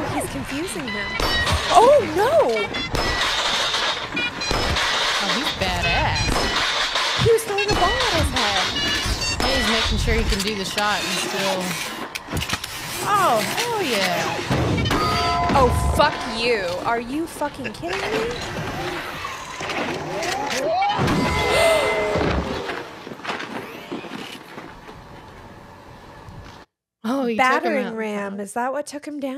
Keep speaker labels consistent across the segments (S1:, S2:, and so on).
S1: Oh, he's confusing him. Oh, no!
S2: Oh, he's badass.
S1: He was throwing a ball at his head.
S2: And he's making sure he can do the shot and still... Oh, hell yeah.
S1: Oh, fuck you. Are you fucking kidding me?
S2: Oh, he
S1: Battering ram. Is that what took him down?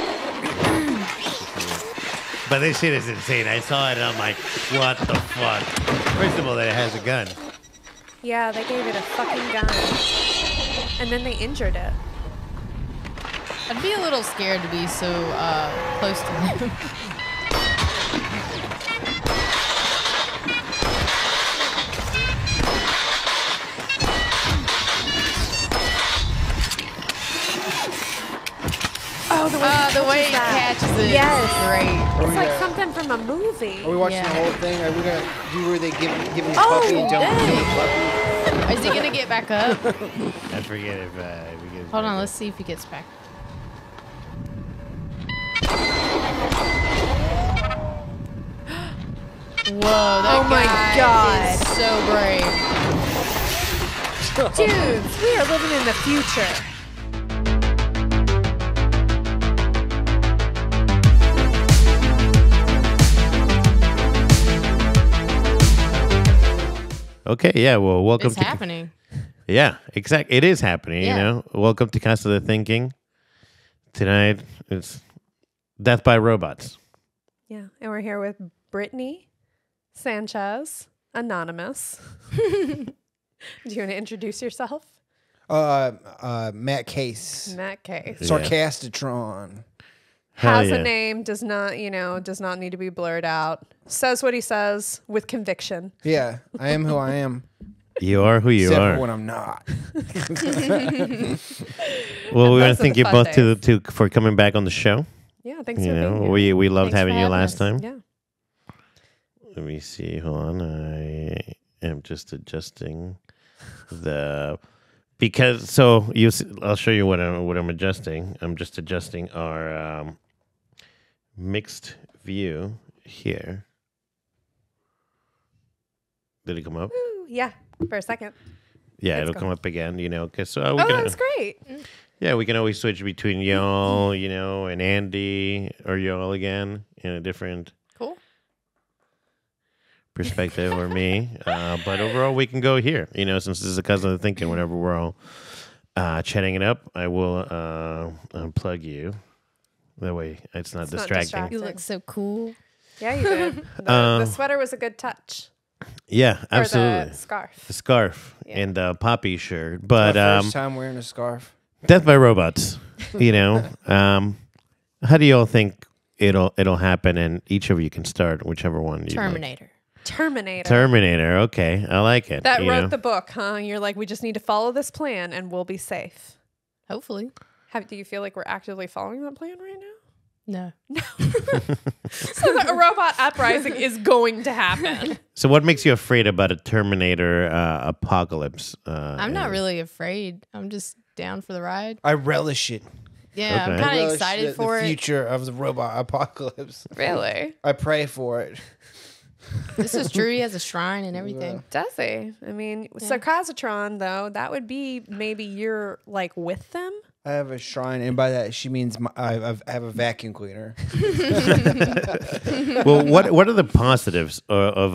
S3: But this shit is insane. I saw it and I'm like, what the fuck? First of all, that it has a gun.
S1: Yeah, they gave it a fucking gun. And then they injured it.
S2: I'd be a little scared to be so close to him.
S1: Oh, the way
S2: he catches it.
S1: Yes.
S2: Is great.
S1: It's like something from a movie.
S4: Are we watching the whole thing? Are we gonna do where they give him the
S1: Oh,
S4: puppy and don't
S1: dang.
S4: kill the puppy?
S2: Is he gonna get back up?
S3: I forget if we get.
S2: Hold on, let's see if he gets back. Whoa, that guy is so brave.
S1: Dudes, we are living in the future.
S3: Okay, yeah. Well, welcome
S2: It's happening.
S3: Yeah, exactly. It is happening.
S2: Yeah.
S3: You know. Welcome to Casa the Thinking. Tonight it's Death by Robots.
S1: Yeah, and we're here with Britny Sanchez, Anonymous. Do you want to introduce yourself?
S4: Matt Case.
S1: Matt Case.
S3: Yeah.
S4: Sarcastatron.
S3: Hell
S1: Has
S3: yeah.
S1: a name, does not need to be blurred out. Says what he says with conviction.
S4: Yeah, I am who I am.
S3: You are who you
S4: except
S3: are.
S4: for when I'm not.
S3: Well, we want
S1: Those
S3: to
S1: are
S3: thank
S1: the
S3: you
S1: fun
S3: both
S1: days.
S3: for coming back on the show.
S1: Yeah, thanks
S3: You
S1: for being
S3: know,
S1: here.
S3: we loved
S2: Thanks
S3: having
S2: for
S3: you
S2: having
S3: last
S2: us.
S3: time.
S1: Yeah.
S3: Let me see. Hold on. I am just adjusting because I'll show you what I'm adjusting. I'm just adjusting our mixed view here. Did it come up?
S1: Ooh, yeah, for a second.
S3: Yeah,
S1: Let's
S3: it'll
S1: go.
S3: come up again. You know, because we
S1: Oh,
S3: can.
S1: that's great.
S3: Yeah, we can always switch between y'all, you know, and Andy or y'all again in a different
S2: Cool.
S3: perspective or me. But overall, we can go here, you know, since this is a cousin of thinking. Whenever we're all chatting it up, I will unplug you. That way, it's not distracting.
S2: You look so cool.
S1: Yeah, you did. The sweater was a good touch.
S3: Yeah, absolutely.
S1: Or the scarf.
S3: The scarf
S1: Yeah.
S3: and the poppy shirt. But
S4: My first time wearing a scarf.
S3: Death by Robots, you know. How do y'all think it'll happen? And each of you can start, whichever one. You
S2: Terminator.
S3: Terminator. Okay, I like it.
S1: That
S3: you
S1: wrote
S3: know.
S1: the book, huh? You're like, we just need to follow this plan and we'll be safe.
S2: Hopefully.
S1: Do you feel like we're actively following that plan right now?
S2: No.
S1: So a robot uprising is going to happen.
S3: So, what makes you afraid about a Terminator apocalypse?
S2: I'm not really afraid. I'm just down for the ride.
S4: I relish it.
S2: Yeah,
S3: Okay.
S2: I'm
S4: I
S2: kind of
S4: relish
S2: excited for
S4: the
S2: it.
S4: future of the robot apocalypse.
S1: Really?
S4: I pray for it.
S2: This is true. He has a shrine and everything.
S1: Does he? I mean, Sarcasatron, though, that would be maybe you're like with them.
S4: I have a shrine, and by that she means I have a vacuum cleaner.
S3: Well, what are the positives of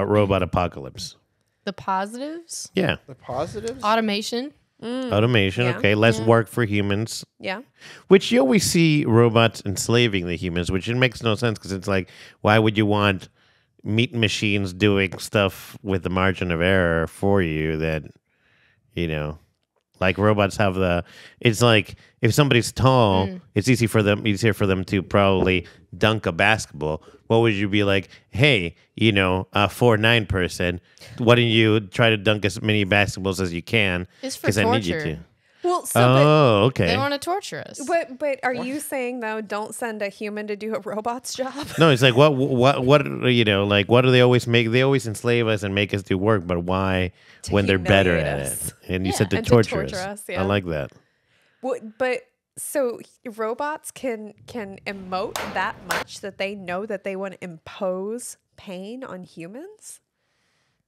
S3: robot apocalypse?
S2: The positives?
S3: Yeah,
S4: The positives?
S2: Automation.
S3: automation.
S1: Yeah.
S3: Okay, less work for humans.
S1: Yeah.
S3: Which you always see robots enslaving the humans, which it makes no sense because it's like, why would you want meat machines doing stuff with the margin of error for you that, you know, like robots have the, it's like if somebody's tall, it's easier for them to probably dunk a basketball. What would you be like, hey, you know, a 4'9" person, why don't you try to dunk as many basketballs as you can?
S2: It's for
S3: Because I need you
S2: torture.
S3: to.
S1: Well, so
S3: Oh, okay.
S2: They want to torture us.
S1: but are you saying though, don't send a human to do a robot's job?
S3: No, it's like what you know, like what do they always make? They always enslave us and make us do work, but why
S1: To
S3: when they're better
S1: humiliate
S3: at
S1: us.
S3: it? And you
S2: Yeah,
S3: said to
S1: and to
S3: torture
S1: torture us,
S3: I
S1: yeah.
S3: like that.
S1: But So robots can emote that much that they know that they want to impose pain on humans?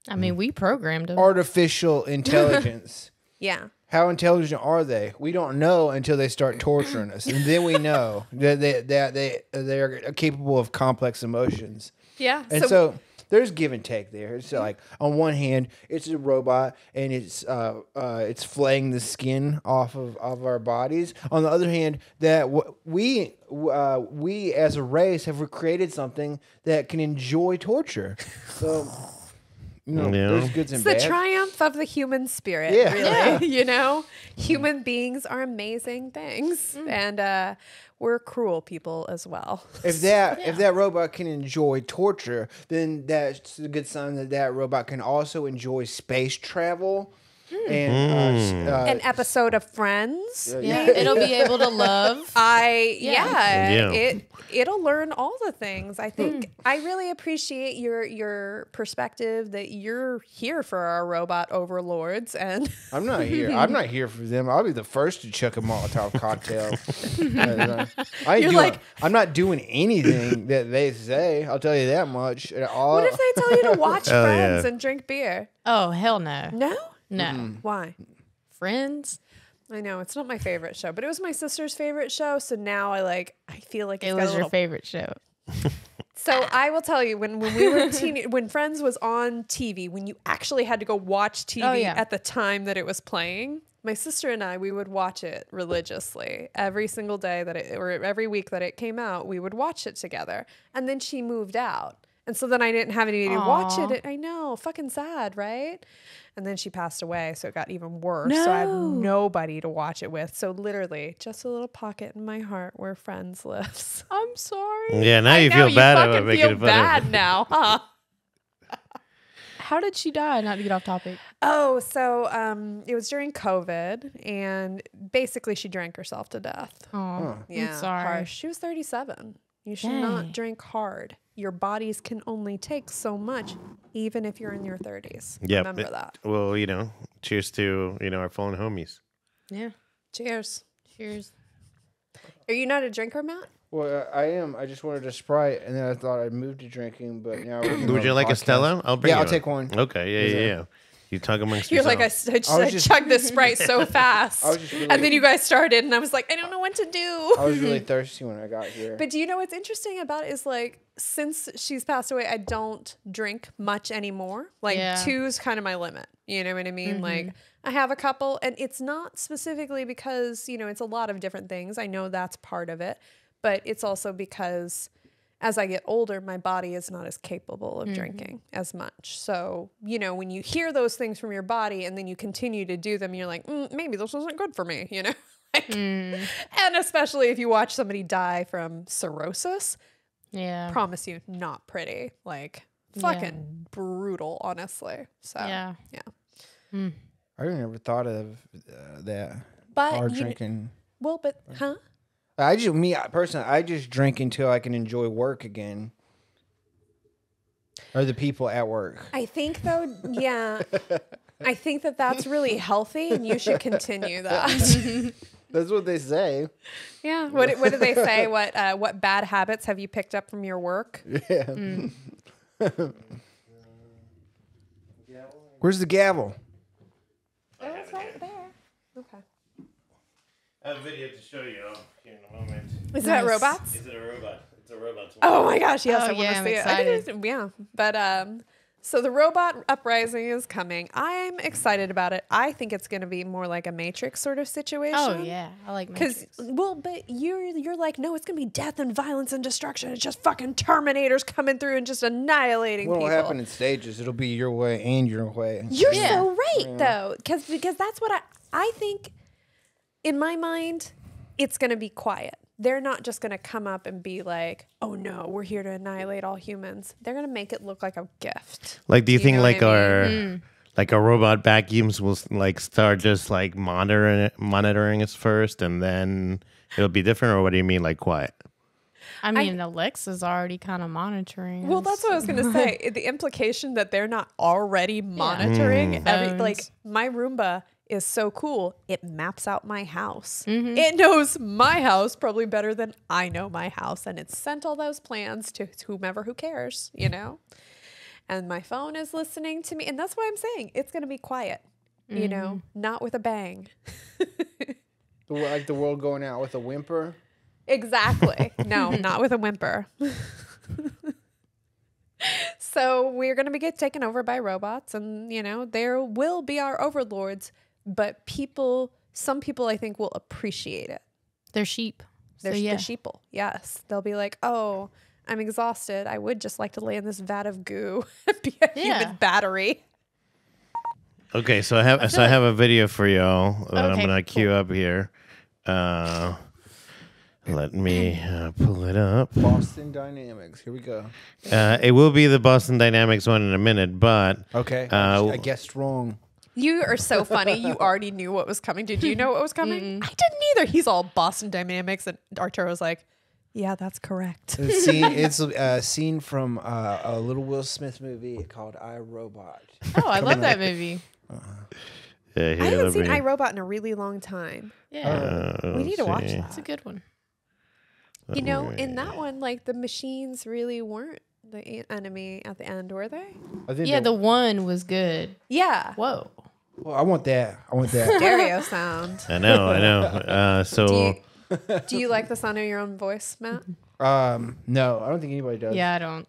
S2: I mean, we programmed them.
S4: Artificial intelligence.
S1: Yeah.
S4: How intelligent are they? We don't know until they start torturing us, and then we know that they are capable of complex emotions.
S1: Yeah.
S4: And so there's give and take there. It's like on one hand, it's a robot and it's flaying the skin off of our bodies. On the other hand, that we as a race have created something that can enjoy torture. So. There's goods and
S1: it's
S4: bads.
S1: the triumph of the human spirit,
S4: Yeah.
S1: really.
S2: Yeah.
S1: You know, human beings are amazing things, and we're cruel people as well.
S4: If that robot can enjoy torture, then that's a good sign that robot can also enjoy space travel and
S1: An episode of Friends.
S2: Yeah, it'll be able to love.
S1: It'll learn all the things. I think I really appreciate your perspective that you're here for our robot overlords, and
S4: I'm not here. I'm not here for them. I'll be the first to chuck a Molotov cocktail. I'm not doing anything that they say. I'll tell you that much.
S1: what if they tell you to watch Friends and drink beer?
S2: Oh, hell no.
S1: No?
S2: No.
S1: Why?
S2: Friends?
S1: I know it's not my favorite show, but it was my sister's favorite show. So now I feel like
S2: It was your favorite show.
S1: So I will tell you when we were when Friends was on TV, when you actually had to go watch TV at the time that it was playing, my sister and we would watch it religiously every single day or every week that it came out. We would watch it together, and then she moved out, and so then I didn't have anybody to watch it. I know, fucking sad, right? And then she passed away, so it got even worse.
S2: No.
S1: So I had nobody to watch it with. So literally, just a little pocket in my heart where Friends lives. I'm sorry.
S3: Yeah, now you feel bad about making
S1: feel
S3: fun of
S1: bad
S3: it.
S1: now, huh?
S2: How did she die? Not to get off topic.
S1: Oh, so it was during COVID, and basically she drank herself to death.
S2: Oh,
S1: Yeah,
S2: I'm sorry.
S1: harsh. She was 37. You should not drink hard. Your bodies can only take so much, even if you're in your 30s.
S3: Yeah,
S1: Remember that.
S3: Well, cheers to our fallen homies.
S2: Yeah.
S1: Cheers.
S2: Cheers.
S1: Are you not a drinker, Matt?
S4: Well, I am. I just wanted a Sprite, and then I thought I'd move to drinking, but now we're
S3: Would you like a Stella? I'll bring.
S4: Yeah,
S3: you
S4: I'll
S3: one.
S4: take one.
S3: Okay, yeah. You talk amongst
S1: You're
S3: yourselves.
S1: like, I chugged this Sprite so fast.
S4: I was just really-
S1: and then you guys started, and I was like, I don't know what to do.
S4: I was really thirsty when I got here.
S1: But do you know what's interesting about it is, like, since she's passed away, I don't drink much anymore. Like,
S2: Yeah.
S1: 2's kind of my limit. You know what I mean? Like, I have a couple, and it's not specifically because, it's a lot of different things. I know that's part of it. But it's also because as I get older, my body is not as capable of drinking as much. So, when you hear those things from your body and then you continue to do them, you're like, maybe this wasn't good for me, And especially if you watch somebody die from cirrhosis, promise you, not pretty. Like, fucking brutal, honestly. So,
S2: Yeah.
S4: I never thought of that.
S1: But
S4: hard drinking.
S1: Huh?
S4: I just drink until I can enjoy work again. Or the people at work.
S1: I think, though, I think that's really healthy, and you should continue that.
S4: That's what they say.
S1: Yeah. What do they say? What bad habits have you picked up from your work?
S4: Yeah. Where's the gavel?
S1: It's right there. Okay.
S3: I have a video to show you here in a moment.
S1: Is that robots?
S3: Is it a robot? It's a robot.
S1: Oh my gosh! Yes,
S2: Oh,
S1: I want
S2: yeah,
S1: to
S2: I'm
S1: see
S2: excited.
S1: it. Yeah, but so the robot uprising is coming. I'm excited about it. I think it's going to be more like a Matrix sort of situation.
S2: Oh, yeah. I like
S1: Because,
S2: Matrix.
S1: but you're like, no, it's going to be death and violence and destruction. It's just fucking Terminators coming through and just annihilating
S4: What'll
S1: people.
S4: happen in stages? It'll be your way and your way.
S1: You're
S2: Yeah.
S1: so right, though, because that's what I think. In my mind, it's going to be quiet. They're not just going to come up and be like, "Oh no, we're here to annihilate all humans." They're going to make it look like a gift.
S3: Like, do you think
S1: know
S3: like
S1: what I
S3: our like our robot vacuums will like start just like monitoring us first, and then it'll be different, or what do you mean like quiet?
S2: I mean, Alexa's already kind of monitoring.
S1: Well,
S2: us.
S1: that's what I was going to say. The implication that they're not already monitoring
S2: Phones.
S1: like my Roomba is so cool. It maps out my house. It knows my house probably better than I know my house. And it sent all those plans to whomever who cares, you know? And my phone is listening to me. And that's why I'm saying it's going to be quiet, you know, not with a bang.
S4: Like the world going out with a whimper.
S1: Exactly. No, not with a whimper. So we're going to get taken over by robots, and, you know, there will be our overlords, but some people I think will appreciate it.
S2: They're sheep.
S1: They're,
S2: So, yeah.
S1: they're sheeple. Yes. They'll be like, oh, I'm exhausted. I would just like to lay in this vat of goo and be a human battery.
S3: Okay, so I have a video for y'all that I'm
S2: Okay,
S3: gonna queue up here. Let me pull it up.
S4: Boston Dynamics. Here we go.
S3: It will be the Boston Dynamics one in a minute, but
S4: Okay. I guessed wrong.
S1: You are so funny. You already knew what was coming. Did you know what was coming? I didn't either. He's all Boston Dynamics, and Arturo's like, yeah, that's correct.
S4: It's a scene from a little Will Smith movie called I, Robot.
S2: Oh, I love that movie.
S3: yeah, here,
S1: I haven't
S3: let
S1: seen
S3: me-
S1: iRobot in a really long time.
S2: Yeah.
S1: We need to watch
S3: see.
S1: that.
S2: It's a good one.
S1: You know, in that one, like the machines really weren't the enemy at the end, were they?
S4: I think
S2: Yeah, the one was good.
S1: Yeah.
S2: Whoa.
S4: well, I want that. I want that.
S1: Stereo sound.
S3: I know. So
S1: Do you like the sound of your own voice, Matt?
S4: No, I don't think anybody does.
S2: Yeah, I don't.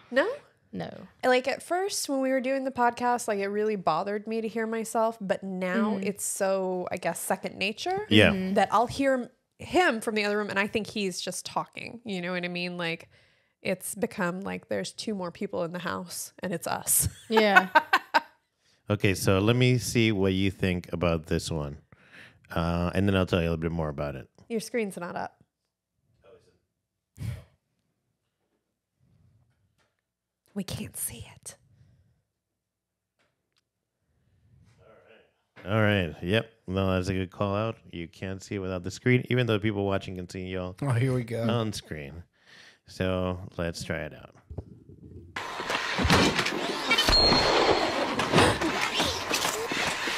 S1: No?
S2: No.
S1: Like at first when we were doing the podcast, like it really bothered me to hear myself, but now it's so, I guess, second nature.
S3: yeah,
S1: That I'll hear him from the other room and I think he's just talking. You know what I mean? Like it's become like there's two more people in the house and it's us.
S2: Yeah.
S3: okay. So let me see what you think about this one, and then I'll tell you a little bit more about it.
S1: Your screen's not up. We can't see it.
S3: All right. Yep. No, that's a good call out. You can't see it without the screen, even though people watching can see y'all
S4: Oh, here we go.
S3: on screen. So let's try it out.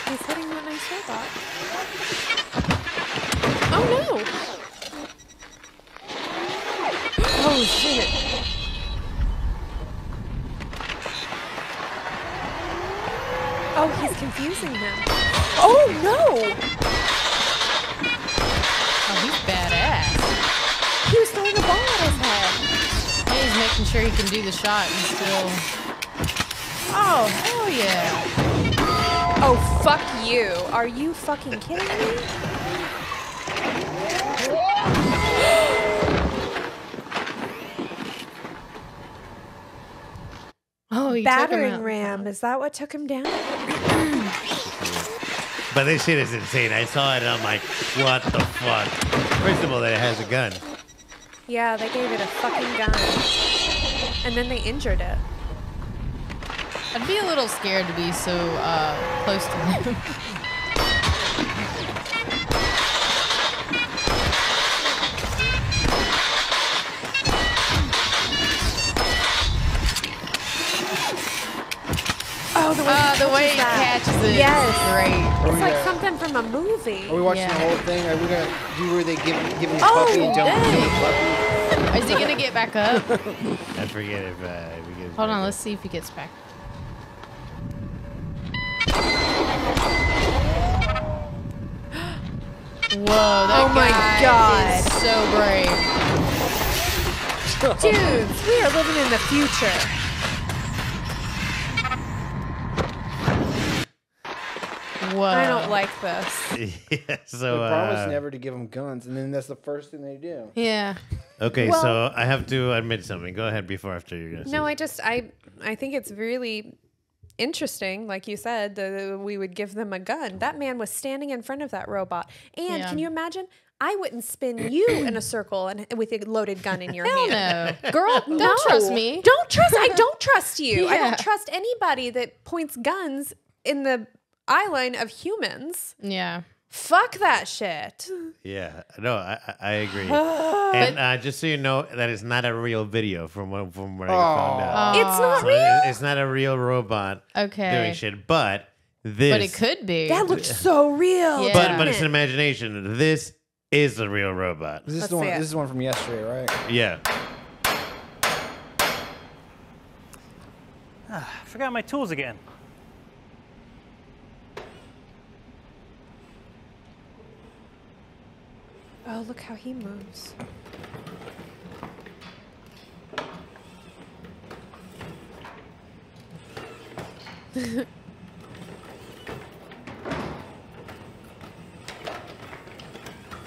S1: He's hitting that nice robot. Oh no! Oh shit! Oh, he's confusing him. Oh no!
S2: Oh, he's badass.
S1: He was throwing a ball at his head.
S2: And he's making sure he can do the shot and still. Oh, hell yeah.
S1: Oh, fuck you. Are you fucking kidding me?
S2: Oh, he
S1: Battering
S2: took him out.
S1: ram. Is that what took him down?
S3: But this shit is insane. I saw it and I'm like, what the fuck? First of all, that it has a gun.
S1: Yeah, they gave it a fucking gun. And then they injured it.
S2: I'd be a little scared to be so close to him.
S1: Oh,
S2: The way he catches it.
S1: Yes.
S2: Is great.
S1: It's like something from a movie.
S4: Are we watching
S2: Yeah.
S4: the whole thing? Are we gonna do where they give him the
S1: Oh,
S4: puppy and don't
S1: dang.
S4: kill the puppy?
S2: Is he gonna get back up?
S3: I forget if we get.
S2: Hold on, let's see if he gets back. Whoa, that
S1: Oh my
S2: guy
S1: God.
S2: is so brave.
S1: Dudes, we are living in the future.
S2: Whoa.
S1: I don't like this.
S3: yeah, so
S4: They promise never to give them guns, and then that's the first thing they do.
S2: Yeah.
S3: okay,
S1: Well-
S3: so I have to admit something. Go ahead before after you're gonna.
S1: No,
S3: say.
S1: I think it's really interesting, like you said, that we would give them a gun. That man was standing in front of that robot. And
S2: Yeah.
S1: can you imagine? I wouldn't spin you in a circle and with a loaded gun in your
S2: Hell
S1: hand.
S2: no.
S1: Girl,
S2: Don't trust me.
S1: Don't trust. I don't trust you. I
S2: Yeah.
S1: don't trust anybody that points guns in the eye line of humans.
S2: Yeah.
S1: Fuck that shit.
S3: Yeah, no, I agree. And just so you know, that is not a real video from what I found out.
S1: It's not
S3: So
S1: real.
S3: it's not a real robot
S2: Okay.
S3: doing shit, but this.
S2: But it could be.
S1: That looks so real.
S2: Yeah.
S3: But it's an imagination. This is the real robot.
S4: Is this
S1: Let's
S4: the one?
S1: see it.
S4: This is the one from yesterday, right?
S3: Yeah.
S5: Forgot my tools again.
S1: Oh, look how he moves.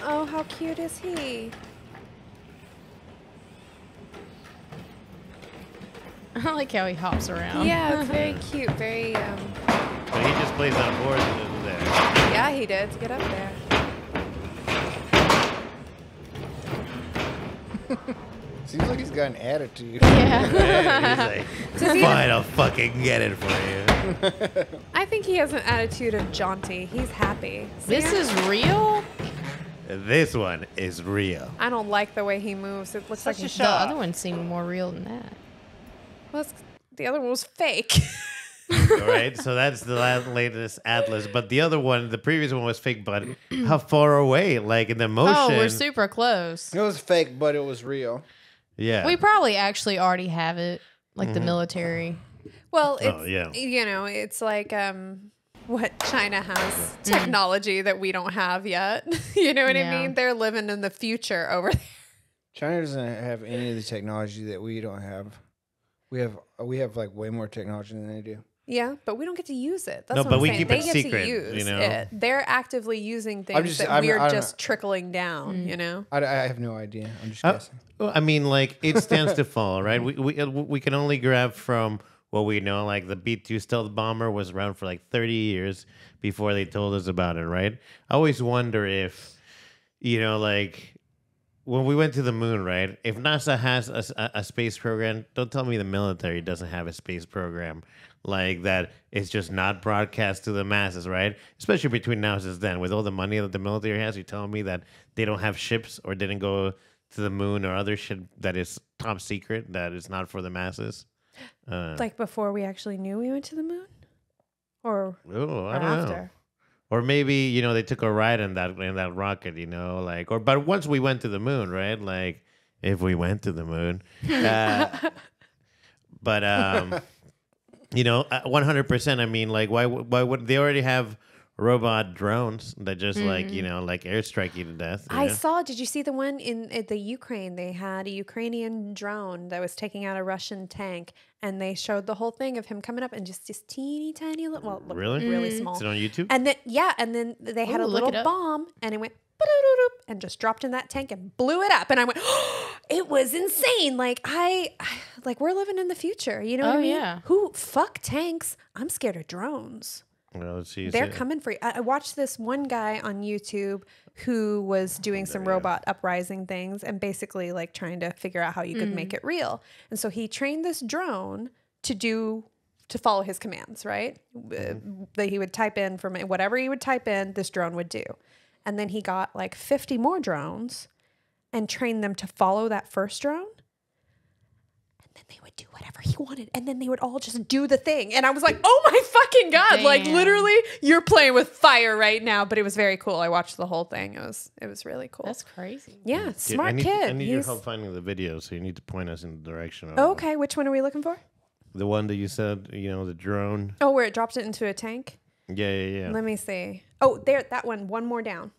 S1: Oh, how cute is he?
S2: I like how he hops around.
S1: Yeah, it's very cute. Very,
S3: But he just plays on board there.
S1: yeah, he did to get up there.
S4: Seems like he's got an attitude.
S2: Yeah.
S3: Yeah, he's like, fine, I'll fucking get it for you.
S1: I think he has an attitude of jaunty. He's happy.
S2: This
S1: See?
S2: is real?
S3: This one is real.
S1: I don't like the way he moves. It looks like
S5: Such a
S1: he's
S5: show.
S2: The other one seemed more real than that.
S1: well, the other one was fake.
S3: All right, so that's the latest Atlas. But the other one, the previous one was fake, but how far away? Like in the motion.
S2: Oh, we're super close.
S4: It was fake, but it was real.
S3: Yeah.
S2: We probably actually already have it, like the military.
S1: Well, it's,
S3: Oh, yeah.
S1: you know, it's like what China has technology that we don't have yet. You know what I
S2: Yeah.
S1: mean? They're living in the future over there.
S4: China doesn't have any of the technology that we don't have. We have like way more technology than they do.
S1: Yeah, but we don't get to use it. That's
S3: No,
S1: what
S3: but
S1: I'm
S3: we
S1: saying.
S3: keep
S1: They
S3: it
S1: get
S3: secret,
S1: to use
S3: you know?
S1: it. They're actively using things that
S4: I'm
S1: we're
S4: not-
S1: just trickling down, you know?
S4: I have no idea. I'm just guessing.
S3: Well, I mean, like it stands to fall, right? We can only grab from what we know. Like the B-2 stealth bomber was around for like 30 years before they told us about it, right? I always wonder if, you know, like when we went to the moon, right? If NASA has a space program, don't tell me the military doesn't have a space program like that. It's just not broadcast to the masses, right? Especially between now and then, with all the money that the military has, you're telling me that they don't have ships or didn't go to the moon or other shit that is top secret that is not for the masses.
S1: Like before we actually knew we went to the moon? Or
S3: I don't know.
S1: after?
S3: Or maybe, you know, they took a ride in that rocket, you know, like, or but once we went to the moon, right? Like, if we went to the moon, but you know, 100%. I mean, like, why would they already have robot drones that just like, you know, like airstrike you to death? You
S1: I
S3: know?
S1: saw, did you see the one at the Ukraine? They had a Ukrainian drone that was taking out a Russian tank, and they showed the whole thing of him coming up and just this teeny tiny little, well, it looked
S3: Really?
S1: really small.
S3: Is it on YouTube?
S1: And then, yeah, and then they had
S2: Ooh,
S1: a
S2: look
S1: little
S2: it up.
S1: bomb, and it went "Ba-do-do-do," and just dropped in that tank and blew it up. And I went, oh, it was insane. Like like we're living in the future. You know what I
S2: Oh,
S1: mean?
S2: yeah.
S1: Fuck tanks. I'm scared of drones.
S3: Well, let's see.
S1: They're coming for you. I watched this one guy on YouTube who was doing some robot uprising things and basically like trying to figure out how you could make it real. And so he trained this drone to follow his commands, right? That he would type in from whatever he would type in, this drone would do. And then he got like 50 more drones and trained them to follow that first drone. And then they would do whatever he wanted. And then they would all just do the thing. And I was like, oh my fucking God. Like
S2: Damn.
S1: literally you're playing with fire right now. But it was very cool. I watched the whole thing. It was really cool.
S2: That's crazy.
S1: Yeah, smart
S3: I need,
S1: kid.
S3: I need your
S1: He's-
S3: help finding the video, so you need to point us in the direction. Of
S1: okay, which one are we looking for?
S3: The one that you said, you know, the drone.
S1: Oh, where it dropped it into a tank?
S3: Yeah.
S1: Let me see. Oh, there, that one more down.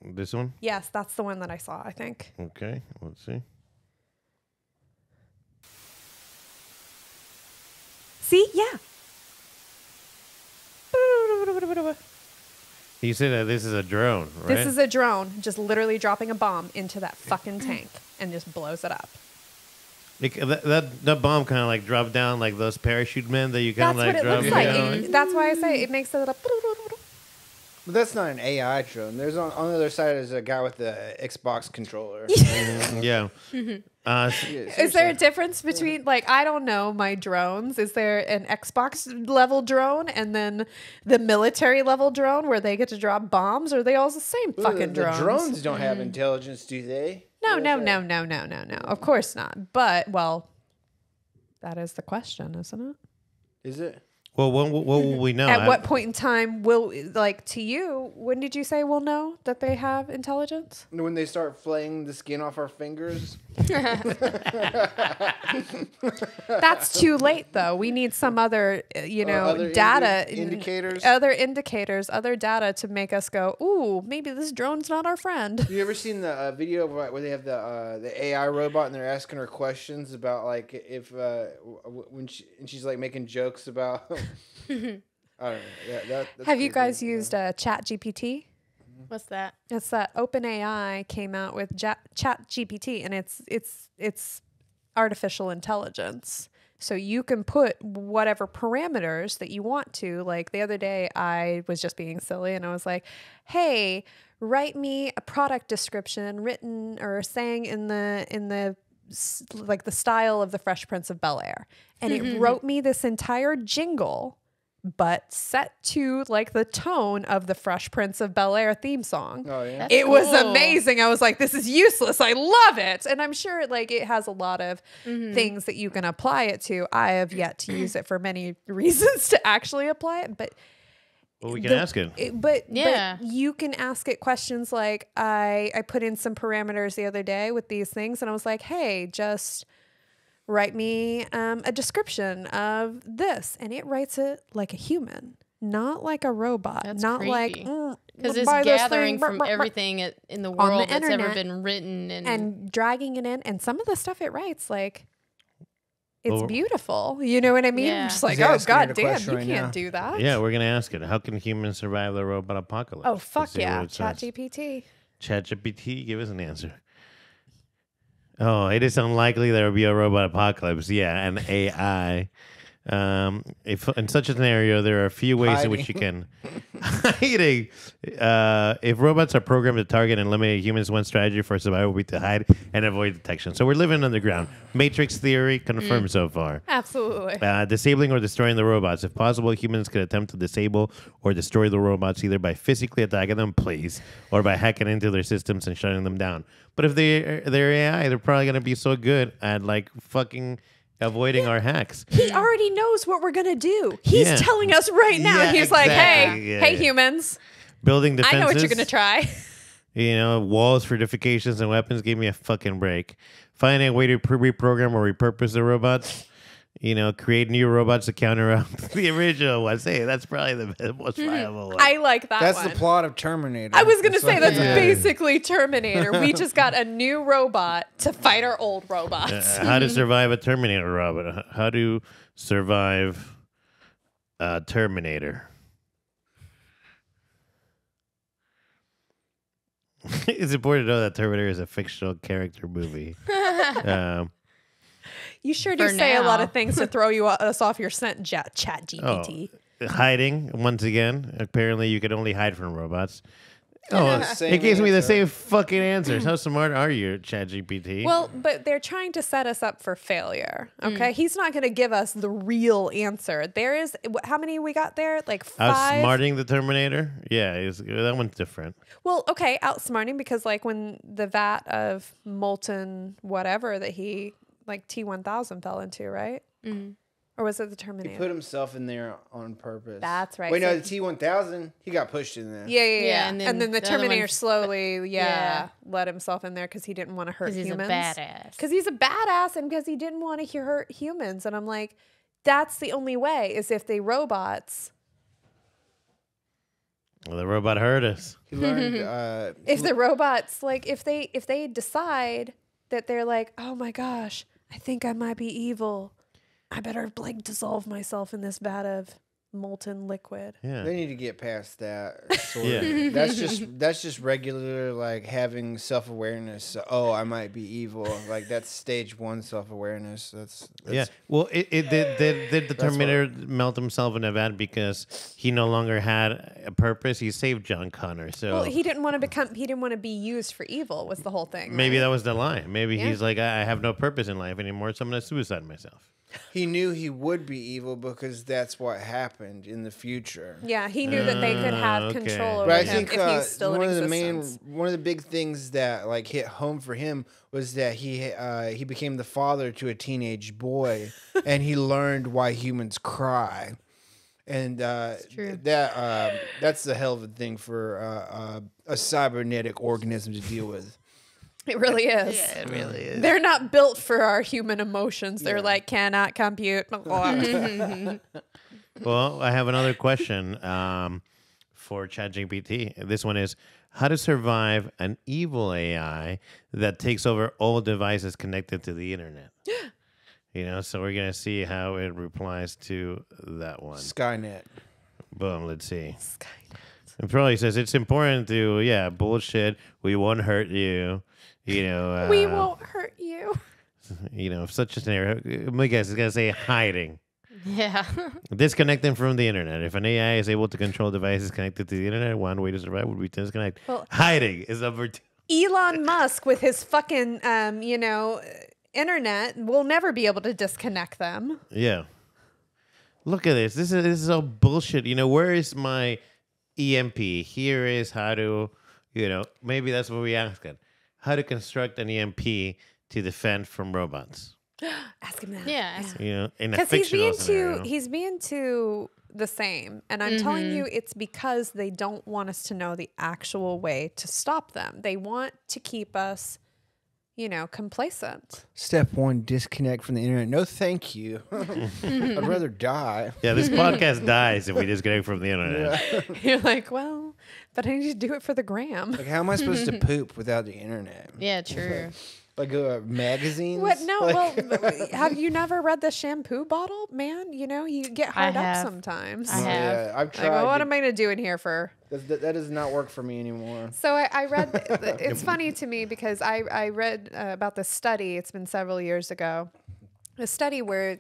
S3: This one?
S1: Yes, that's the one that I saw, I think.
S3: Okay, let's see.
S1: See? Yeah.
S3: You said that this is a drone, right?
S1: This is a drone just literally dropping a bomb into that fucking tank and just blows it up.
S3: That bomb kind of like dropped down like those parachute men that you kind
S1: That's
S3: of like
S1: what it
S3: drop
S1: looks like.
S3: down.
S1: That's why I say it makes a little.
S4: But that's not an AI drone. There's on the other side is a guy with the Xbox controller.
S3: Yeah.
S4: Yeah,
S1: Is there a
S4: seriously.
S1: difference between, like, I don't know my drones? Is there an Xbox level drone and then the military level drone where they get to drop bombs? Or are they all the same fucking
S4: the
S1: drones?
S4: drones don't have intelligence, do they?
S1: No.
S4: What is that?
S1: Of course not. But, well, that is the question, isn't it?
S4: Is it?
S3: Well, what will we know?
S1: At what point in time will, like, to you, when did you say we'll know that they have intelligence?
S4: When they start flaying the skin off our fingers.
S1: That's too late, though. We need some other,
S4: Other
S1: data.
S4: indicators?
S1: Other indicators, other data to make us go, ooh, maybe this drone's not our friend.
S4: You ever seen the video where they have the AI robot and they're asking her questions about like if when she's like making jokes about I don't know. That's
S1: Have you
S4: creepy.
S1: guys used ChatGPT?
S2: What's that?
S1: It's that OpenAI came out with ChatGPT, and it's artificial intelligence. So you can put whatever parameters that you want to. Like the other day, I was just being silly, and I was like, "Hey, write me a product description written or sang in the like the style of the Fresh Prince of Bel-Air," and it wrote me this entire jingle, but set to like the tone of the Fresh Prince of Bel-Air theme song.
S4: Oh yeah.
S1: It was
S2: cool.
S1: amazing. I was like, this is useless. I love it. And I'm sure like it has a lot of things that you can apply it to. I have yet to use it for many reasons to actually apply it, but
S3: Well, we can ask it.
S1: But
S2: Yeah.
S1: you can ask it questions like I put in some parameters the other day with these things, and I was like, hey, just write me a description of this, and it writes it like a human, not like a robot,
S2: That's
S1: not like
S2: creepy. Because it's
S1: buy this
S2: gathering
S1: thing,
S2: from everything in the
S1: the
S2: world that's ever
S1: internet
S2: been written
S1: and dragging it in, and some of the stuff it writes like. It's
S3: Well,
S1: beautiful. You know what I mean?
S2: Yeah.
S1: Just like,
S4: He's
S1: oh,
S4: asking it a
S1: god damn,
S4: question
S1: you
S4: right
S1: can't
S4: now.
S1: do that.
S3: Yeah, we're gonna ask it. How can humans survive the robot apocalypse?
S1: Oh,
S3: Let's
S1: fuck
S3: see
S1: yeah.
S3: what it says.
S1: ChatGPT.
S3: ChatGPT, give us an answer. Oh, it is unlikely there will be a robot apocalypse. Yeah, an AI. If in such a scenario, there are a few ways in which you can hiding. If robots are programmed to target and eliminate humans, one strategy for survival would be to hide and avoid detection. So we're living underground. Matrix theory confirmed so far.
S1: Absolutely.
S3: Disabling or destroying the robots. If possible, humans could attempt to disable or destroy the robots either by physically attacking them, please, or by hacking into their systems and shutting them down. But if they're AI, they're probably going to be so good at like fucking avoiding our hacks.
S1: He already knows what we're gonna do. He's
S3: Yeah.
S1: telling us right now.
S3: Yeah,
S1: He's like, hey,
S3: exactly. Yeah,
S1: hey,
S3: yeah.
S1: humans,
S3: Building defenses.
S1: I know what you're gonna try.
S3: You know, walls, fortifications, and weapons. Give me a fucking break. Finding a way to reprogram or repurpose the robots. You know, create new robots to counteract the original ones. Hey, that's probably the most viable one.
S1: I like that
S4: That's
S1: one.
S4: the plot of Terminator.
S1: I was gonna say
S4: what-
S1: that's
S3: Yeah.
S1: basically Terminator. We just got a new robot to fight our old robots.
S3: How to survive a Terminator robot. How to survive a Terminator. It's important to know that Terminator is a fictional character movie.
S1: You sure do
S2: For
S1: say a lot
S2: now.
S1: of things to throw us off your scent, Chat GPT.
S3: Hiding, once again. Apparently, you can only hide from robots. Oh,
S4: Same
S3: it gives me the
S4: answer.
S3: same fucking answers. How smart are you, ChatGPT?
S1: Well, but they're trying to set us up for failure. Okay, he's not going to give us the real answer. There is how many we got there? Like 5.
S3: Outsmarting the Terminator? Yeah, that one's different.
S1: Well, okay, outsmarting because like when the vat of molten whatever that he like T-1000 fell into, right? Or was it the
S4: He
S1: Terminator?
S4: put himself in there on purpose.
S1: That's right.
S4: Wait,
S1: So-
S4: no, the T-1000, he got pushed in there.
S1: Yeah.
S2: and
S1: And
S2: then
S1: then the
S2: the other
S1: Terminator
S2: one-
S1: slowly,
S2: Yeah.
S1: let himself in there because he didn't want to hurt
S2: because he's
S1: humans.
S2: a badass.
S1: Because he's a badass and because he didn't want to hurt humans. And I'm like, that's the only way is if they robots.
S3: Well, the robot hurt us.
S4: He learned.
S1: If the robots like if they decide that they're like, oh my gosh, I think I might be evil. I better like dissolve myself in this vat of molten liquid.
S3: Yeah.
S4: They need to get past that. Sort
S3: Yeah.
S4: of. That's just regular like having self awareness. Oh, I might be evil. Like that's stage 1 self awareness. That's
S3: Yeah. Well, did the
S4: what-
S3: Terminator melt himself in a vat because he no longer had a purpose? He saved John Connor, so
S1: Well, he didn't want to be used for evil was the whole thing.
S3: maybe
S1: right?
S3: that was the line. Maybe
S1: Yeah.
S3: he's like, I have no purpose in life anymore, so I'm gonna suicide myself.
S4: He knew he would be evil because that's what happened in the future.
S1: Yeah, he knew that they could have
S3: okay.
S1: control over
S4: But I
S1: him
S4: think
S1: if he's still in existence.
S4: one of the big things that like hit home for him was that he became the father to a teenage boy, and he learned why humans cry. And
S2: true.
S4: that's a hell of a thing for a cybernetic organism to deal with.
S1: It really is.
S3: Yeah, it really is.
S1: They're not built for our human emotions. They're like, cannot compute.
S3: Well, I have another question for ChatGPT. This one is how to survive an evil AI that takes over all devices connected to the internet. So we're going to see how it replies to that one.
S4: Skynet.
S3: Boom, let's see. It probably says it's important to, bullshit. We won't hurt you.
S1: We won't hurt you.
S3: If such a scenario, my guess is going to say hiding.
S2: Yeah.
S3: Disconnecting from the internet. If an AI is able to control devices connected to the internet, one way to survive would be to disconnect. Well, hiding is number 2.
S1: Elon Musk with his fucking, internet will never be able to disconnect them.
S3: Yeah. Look at this. This is all bullshit. Where is my EMP? Here is how to, maybe that's what we asked it. How to construct an EMP to defend from robots.
S1: Ask him that.
S2: Yeah.
S3: In a fictional scenario.
S1: He's being too the same. And I'm telling you, it's because they don't want us to know the actual way to stop them. They want to keep us, complacent.
S4: Step 1, disconnect from the internet. No, thank you. I'd rather die.
S3: Yeah, this podcast dies if we disconnect from the internet.
S1: You're like, well, but I need to do it for the gram.
S4: Like, how am I supposed to poop without the internet?
S2: Yeah, true.
S4: Like magazines?
S1: What? No, well, have you never read the shampoo bottle, man? You get hard up sometimes.
S2: I have.
S4: Yeah, I've tried.
S1: Like, well, what am I going to do in here for?
S4: That does not work for me anymore.
S1: So I read, it's funny to me because I read about this study. It's been several years ago. A study where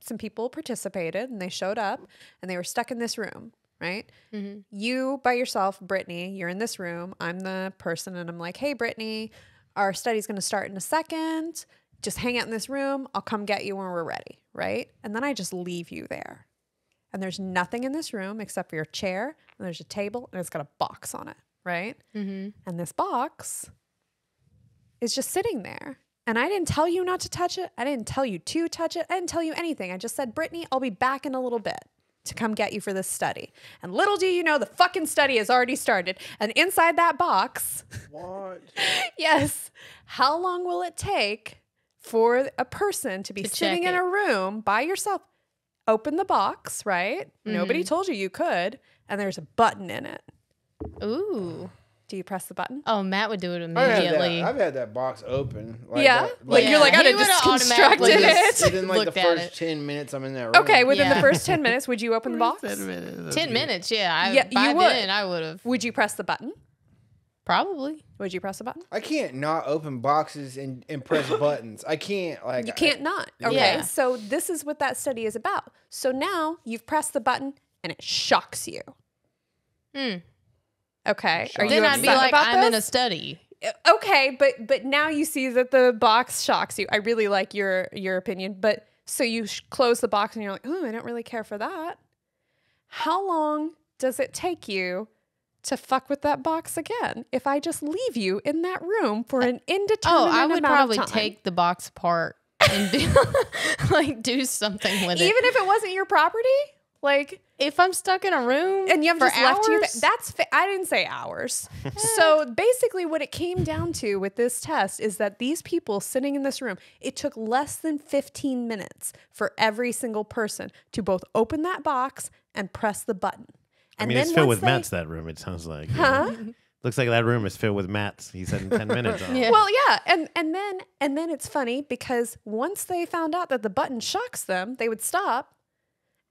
S1: some people participated and they showed up and they were stuck in this room, right? Mm-hmm. You by yourself, Britney, you're in this room. I'm the person and I'm like, hey, Britney, our study's going to start in a second. Just hang out in this room. I'll come get you when we're ready, right? And then I just leave you there. And there's nothing in this room except for your chair. And there's a table and it's got a box on it, right? Mm-hmm. And this box is just sitting there. And I didn't tell you not to touch it. I didn't tell you to touch it. I didn't tell you anything. I just said, Britney, I'll be back in a little bit to come get you for this study. And little do you know, the fucking study has already started. And inside that box...
S4: What?
S1: Yes. How long will it take for a person to be sitting in a room by yourself? Open the box, right? Mm-hmm. Nobody told you could. And there's a button in it.
S2: Ooh.
S1: Do you press the button?
S2: Oh, Matt would do it immediately.
S4: I've had that box open.
S1: Yeah? You're like, I'd have just constructed it.
S4: Within the first 10 minutes I'm in that room.
S1: Okay, within the first 10 minutes, would you open the box?
S2: 10 minutes, yeah.
S1: You would.
S2: Then I would have.
S1: Would you press the button?
S2: Probably.
S1: Would you press the button?
S4: I can't not open boxes and press buttons. I can't
S1: You can't not. Okay, so this is what that study is about. So now you've pressed the button and it shocks you. Okay. Are you
S2: then I'd be like, I'm in a study.
S1: Okay, but now you see that the box shocks you. I really like your opinion, but so you close the box and you're like, oh, I don't really care for that. How long does it take you to fuck with that box again if I just leave you in that room for an indeterminate amount of time?
S2: I would probably take the box apart and do something with it.
S1: Even if it wasn't your property? Like,
S2: if I'm stuck in a room
S1: and you have
S2: for
S1: just
S2: hours?
S1: left you, that's I didn't say hours. So basically what it came down to with this test is that these people sitting in this room, it took less than 15 minutes for every single person to both open that box and press the button. And
S3: it's filled with mats, that room, it sounds like.
S1: Huh?
S3: Looks like that room is filled with mats. He said in 10 minutes.
S1: Yeah. Well, yeah. And then it's funny because once they found out that the button shocks them, they would stop.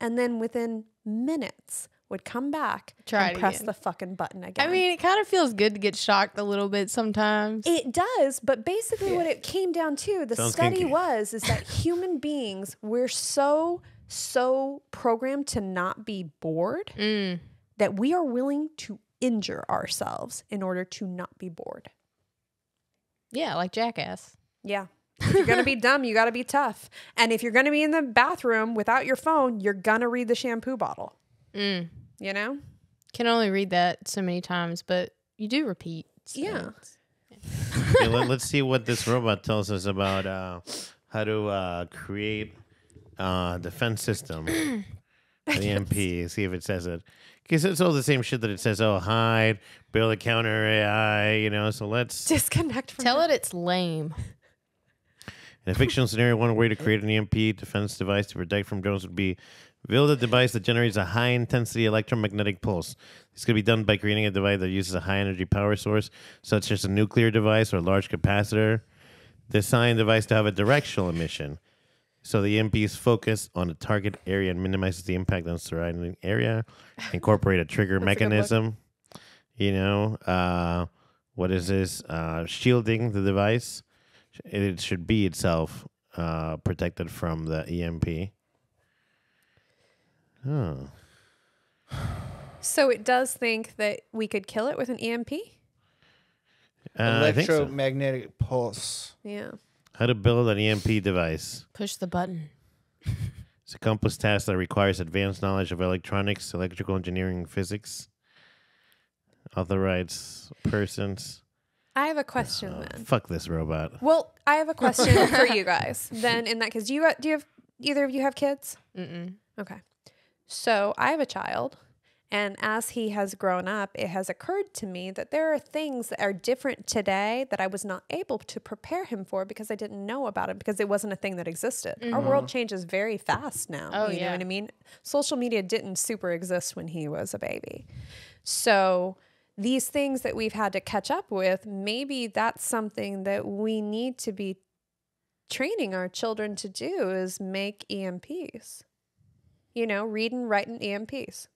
S1: And then within minutes would come back and press the fucking button again.
S2: I mean, it kind of feels good to get shocked a little bit sometimes.
S1: It does, but basically what it came down to, the study is that human beings, we're so programmed to not be bored that we are willing to injure ourselves in order to not be bored.
S2: Yeah, like Jackass.
S1: Yeah. If you're going to be dumb, you got to be tough. And if you're going to be in the bathroom without your phone, you're going to read the shampoo bottle. You know?
S2: Can only read that so many times, but you do repeat. So.
S1: Yeah.
S3: Okay, let's see what this robot tells us about how to create a defense system an EMP. See if it says it. Because it's all the same shit that it says, oh, hide, build a counter AI, so let's...
S1: Disconnect from
S2: Tell it it's lame.
S3: In a fictional scenario, one way to create an EMP defense device to protect from drones would be build a device that generates a high-intensity electromagnetic pulse. This could be done by creating a device that uses a high-energy power source, such as a nuclear device or a large capacitor. Design the device to have a directional emission, so the EMP is focused on a target area and minimizes the impact on the surrounding area. Incorporate a trigger mechanism. What is this? Shielding the device. It should be itself protected from the EMP. Oh.
S1: So it does think that we could kill it with an EMP?
S3: I think so.
S4: Electromagnetic pulse.
S1: Yeah.
S3: How to build an EMP device.
S2: Push the button.
S3: It's a complex task that requires advanced knowledge of electronics, electrical engineering, and physics. Authorized persons.
S1: I have a question then.
S3: Fuck this robot.
S1: Well, I have a question for you guys. Then in that case, do you have either of you have kids?
S2: Mm-mm.
S1: Okay. So I have a child, and as he has grown up, it has occurred to me that there are things that are different today that I was not able to prepare him for because I didn't know about it because it wasn't a thing that existed. Our world changes very fast now.
S2: Oh,
S1: you know
S2: yeah.
S1: what I mean? Social media didn't super exist when he was a baby. So these things that we've had to catch up with, maybe that's something that we need to be training our children to do is make EMPs. Read and write in EMPs.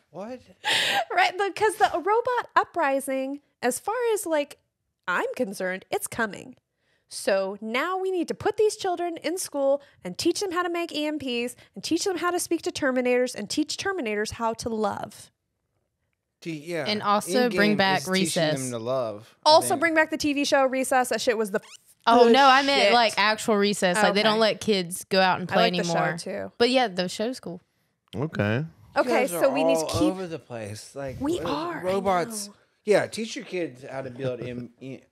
S4: What?
S1: Right, because the robot uprising, as far as I'm concerned, it's coming. So now we need to put these children in school and teach them how to make EMPs and teach them how to speak to Terminators and teach Terminators how to love.
S4: Yeah.
S2: And also bring back
S4: is teaching
S2: Recess.
S4: them to love.
S1: Also bring back the TV show Recess. That shit was the
S2: Oh, no, I meant
S1: shit.
S2: actual Recess. Like, they
S1: Okay.
S2: don't let kids go out and
S1: I
S2: play
S1: like
S2: anymore.
S1: the show, too.
S2: But yeah, the show's cool.
S3: Okay.
S1: Okay,
S4: You guys
S1: so
S4: are
S1: we need to
S4: all
S1: keep...
S4: over the place. Like
S1: We are, I
S4: robots.
S1: know.
S4: Yeah, teach your kids how to build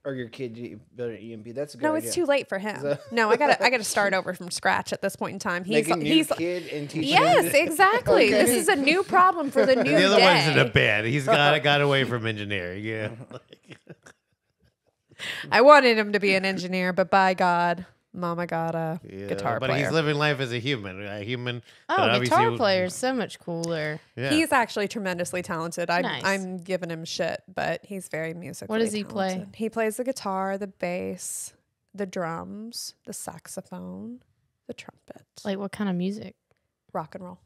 S4: or your kid to build an EMP. That's a good
S1: No,
S4: idea.
S1: it's too late for him. No, I gotta start over from scratch at this point in time.
S4: Make a new kid and teach him.
S1: Yes, exactly.
S4: Okay.
S1: This is a new problem for the new
S3: The other one's in
S1: day.
S3: a bed. He's got away from engineering. Yeah.
S1: I wanted him to be an engineer, but by God, Mama got a guitar
S3: but
S1: player.
S3: he's living life as a human. A human. that
S2: Oh,
S3: obviously
S2: guitar
S3: would-
S2: player is so much cooler.
S3: Yeah.
S1: He's actually tremendously talented.
S2: Nice.
S1: I'm giving him shit, but he's very musically
S2: What does he play?
S1: talented. He plays the guitar, the bass, the drums, the saxophone, the trumpet,
S2: Like, what kind of music?
S1: rock and roll.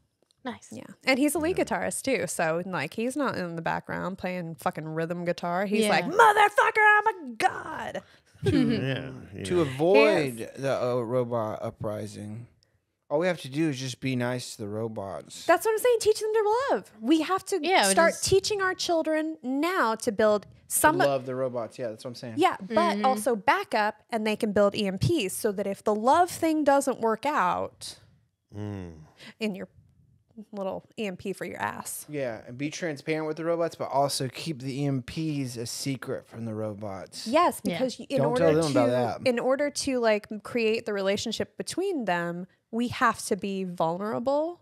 S2: Nice.
S1: Yeah. And he's a lead guitarist too. So he's not in the background playing fucking rhythm guitar. He's
S2: Yeah.
S1: like, motherfucker, I'm a god.
S3: Yeah.
S4: To avoid the robot uprising, all we have to do is just be nice to the robots.
S1: That's what I'm saying. Teach them to love. We have to start
S2: just-
S1: teaching our children now to build some.
S4: Love the robots. Yeah, that's what I'm saying.
S1: Yeah, but also back up and they can build EMPs so that if the love thing doesn't work out in your little EMP for your ass.
S4: Yeah, and be transparent with the robots, but also keep the EMPs a secret from the robots.
S1: Yes, because in
S4: Don't
S1: order
S4: tell them
S1: to
S4: about that.
S1: in order to create the relationship between them, we have to be vulnerable,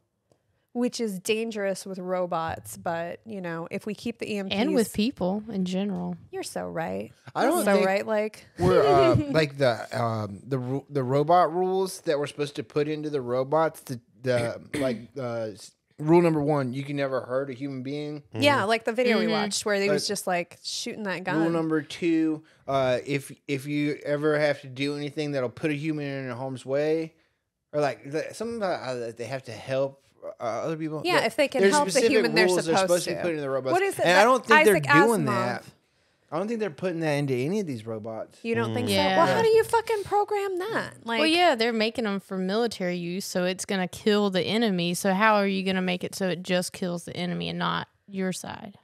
S1: which is dangerous with robots, but if we keep the EMPs
S2: And with people in general.
S1: You're so right.
S4: I don't
S1: so
S4: think-
S1: right like
S4: We're like the robot rules that we're supposed to put into the robots. Rule number 1: you can never hurt a human being.
S1: yeah, like the video we watched where he was just shooting that gun.
S4: Rule number 2: if you ever have to do anything that'll put a human in harm's way, or something about they have to help other people.
S1: Yeah, if they can
S4: there's
S1: help the
S4: specific
S1: human, they're
S4: rules
S1: supposed
S4: to be
S1: to.
S4: put into the robots.
S1: What is it
S4: And
S1: that
S4: I don't think
S1: Isaac
S4: they're doing
S1: Asimov-
S4: that. I don't think they're putting that into any of these robots.
S1: You don't think
S2: Yeah.
S1: so? Well, how do you fucking program that?
S2: Well, yeah, they're making them for military use, so it's going to kill the enemy. So how are you going to make it so it just kills the enemy and not your side?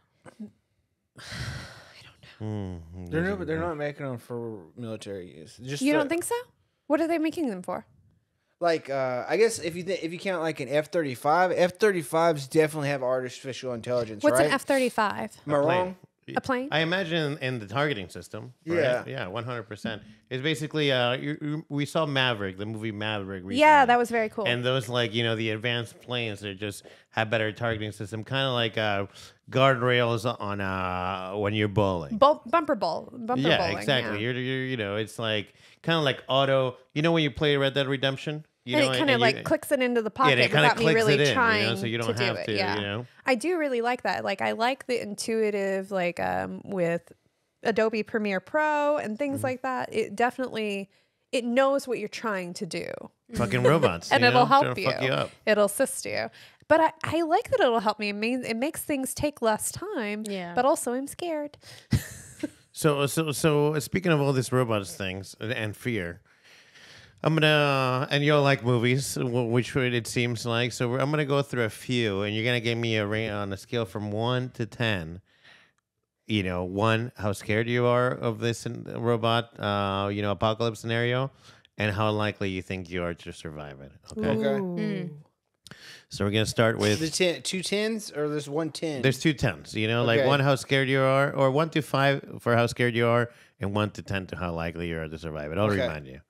S4: They're not making them for military use. Just
S1: You don't think so? What are they making them for?
S4: I guess if you count like an F-35, F-35s definitely have artificial intelligence.
S1: What's
S4: right?
S1: an F-35?
S4: Am I wrong?
S1: A plane?
S3: I imagine in the targeting system.
S4: Yeah.
S3: Right? Yeah, 100%. It's basically we saw Maverick, the movie Maverick recently.
S1: Yeah, that was very cool.
S3: And those the advanced planes that just have better targeting system, kind of like guardrails on when you're bowling.
S1: Bumper
S3: Yeah,
S1: bowling.
S3: exactly.
S1: Yeah.
S3: You're it's like kind of like auto. You know when you play Red Dead Redemption,
S1: And it kind of like clicks it into the pocket
S3: it kinda
S1: without me
S3: clicks
S1: really
S3: it in,
S1: trying
S3: so you don't
S1: to
S3: have
S1: do it.
S3: to,
S1: Yeah. I do really like that. Like I like the intuitive, like with Adobe Premiere Pro and things like that. It definitely it knows what you're trying to do.
S3: fucking robots,
S1: And
S3: you
S1: it'll
S3: know,
S1: help
S3: trying to
S1: you.
S3: fuck you up.
S1: It'll assist you. But I like that it'll help me. It makes things take less time.
S2: Yeah.
S1: But also I'm scared.
S3: So speaking of all these robots things and fear, I'm gonna and you'll like movies, which it seems like. So I'm gonna go through a few, and you're gonna give me a rate on a scale from 1 to 10. 1, how scared you are of this robot, apocalypse scenario, and how likely you think you are to survive it. Okay.
S4: Okay.
S3: So we're gonna start with
S4: The 2 10s or there's 1 10?
S3: there's 2 10s. Like
S4: Okay.
S3: 1 how scared you are, or 1 to 5 for how scared you are, and 1 to 10 to how likely you are to survive it. I'll
S4: Okay.
S3: remind you.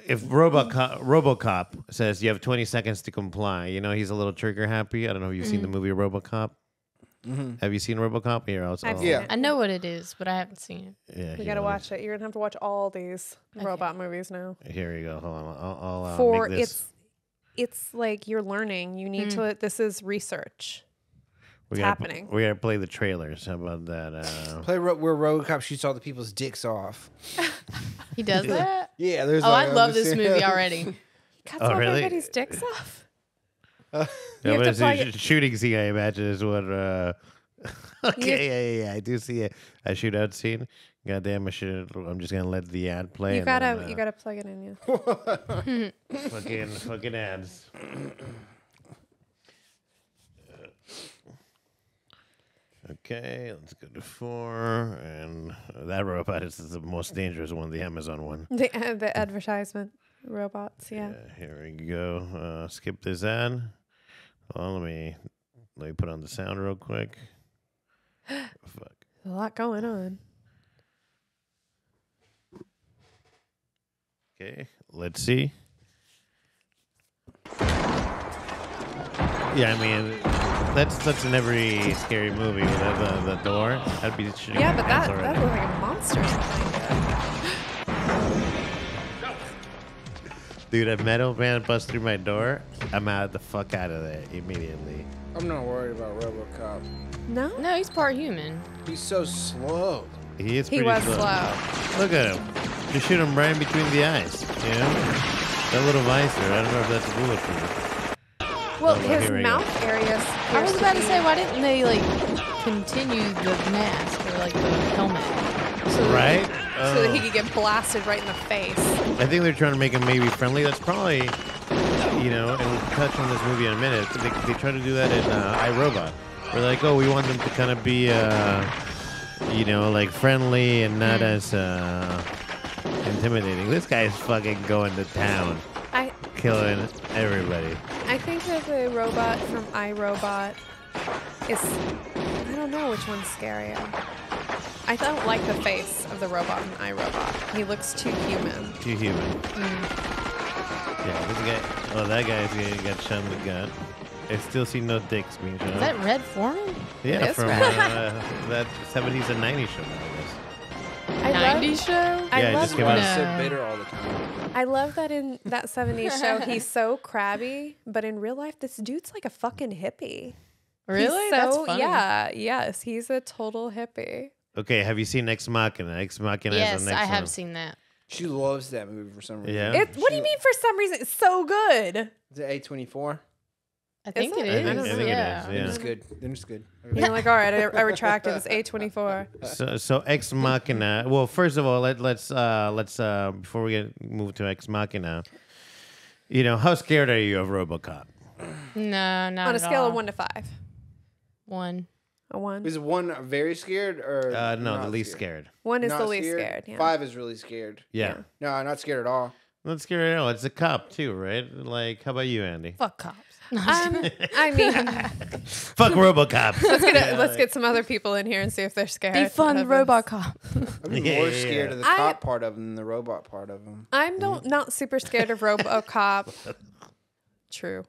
S3: If Robocop says you have 20 seconds to comply, he's a little trigger happy. I don't know if you've seen the movie Robocop. Have you seen Robocop? Here,
S1: I've seen
S4: Yeah.
S1: it.
S2: I know what it is, but I haven't seen it.
S3: Yeah,
S1: We
S3: here,
S1: gotta watch it. You're gonna have to watch all these
S2: Okay.
S1: robot movies now.
S3: Here we go. Hold on. I'll
S1: For
S3: make this.
S1: it's like you're learning. You need to. This is research.
S3: It's
S1: happening.
S3: We gotta play the trailers. How about that?
S4: Play where Robocop shoots all the people's dicks off.
S2: He does that?
S4: Yeah, there's
S2: Oh,
S4: like,
S2: I love this movie already.
S1: Cuts
S3: Oh,
S1: off
S3: really?
S1: everybody's dicks off.
S3: Yeah,
S1: have
S3: but
S1: to
S3: it's
S1: plug
S3: a shooting scene, I imagine, is what. Okay, yeah. I do see a shootout scene. Goddamn, I'm just gonna let the ad play.
S1: You
S3: and
S1: gotta
S3: then,
S1: you gotta plug it in. Yeah.
S3: fucking ads. Okay, let's go to 4, and that robot is the most dangerous one, the Amazon one.
S1: The advertisement robots. Yeah.
S3: Here we go. Skip this ad. Well, let me put on the sound real quick. Fuck.
S1: A lot going on.
S3: Okay, let's see. Yeah, I mean, that's in every scary movie with the door. That'd be shooting.
S1: Yeah, but that
S3: already.
S1: looks like a monster behind it.
S3: Dude, a metal man busts through my door. I'm out the fuck out of there immediately.
S4: I'm not worried about Robocop.
S1: No,
S2: No, he's part human.
S4: He's so slow.
S3: He is.
S1: he
S3: pretty
S1: was
S3: slow.
S1: slow.
S3: Look at him. Just shoot him right in between the eyes. That little visor. I don't know if that's bulletproof.
S1: Well,
S3: Oh,
S1: his
S3: here we go.
S1: mouth areas.
S2: I was about to say, why didn't they continue the mask or the helmet?
S3: Right?
S1: so that he could get blasted right in the face.
S3: I think they're trying to make him maybe friendly. That's probably, and we'll touch on this movie in a minute. They try to do that in iRobot. We're like, oh, we want them to kind of be, friendly and not as intimidating. This guy's fucking going to town, killing everybody.
S1: I think that the robot from iRobot is. I don't know which one's scarier. I don't like the face of the robot in iRobot. He looks too human.
S3: Too human. Yeah, this guy. Oh, that guy's getting got shot in the gut. I still see no dicks being shown.
S2: Is that Red Foreman?
S3: Yeah,
S1: It is
S3: from
S1: Red.
S3: that 70s and 90s show, I guess.
S2: 90s show?
S1: I
S3: Yeah, it
S1: love
S3: just came out.
S1: that.
S2: No.
S4: So bitter all the time.
S1: I love that in that 70s show, he's so crabby, but in real life, this dude's like a fucking hippie.
S2: Really?
S1: He's
S2: That's
S1: so,
S2: funny.
S1: yeah, yes, he's a total hippie.
S3: Okay, have you seen Ex Machina? Ex Machina is
S2: Yes,
S3: the next
S2: I have
S3: one.
S2: seen that.
S4: She loves that movie for some reason.
S3: Yeah?
S1: What do you mean for some reason? It's so good.
S4: Is it A24?
S2: I think
S1: it?
S2: it
S1: I
S2: is.
S1: think- I think it is,
S2: yeah.
S3: yeah.
S4: It's good. Then it's good.
S1: You're like, all right, I retract it. It's A24.
S3: So Ex Machina. Well, first of all, let's before we move to Ex Machina, how scared are you of RoboCop?
S2: No, not
S1: On a
S2: at
S1: scale
S2: all.
S1: of 1 to 5.
S2: 1.
S1: A 1.
S4: Is one very scared or
S3: No,
S4: not
S3: the least scared.
S1: 1 is
S4: Not
S1: the least scared. Yeah.
S4: 5 is really scared.
S3: Yeah.
S4: No, not scared at all.
S3: Not scared at all. It's a cop too, right? Like, how about you, Andy?
S2: Fuck cops.
S1: I mean,
S3: Fuck Robocop.
S1: let's get some other people in here and see if they're scared.
S2: Defund
S1: of this.
S2: Robocop.
S4: I'd be more scared of the cop part of him than the robot part of him.
S1: I'm not super scared of Robocop. True.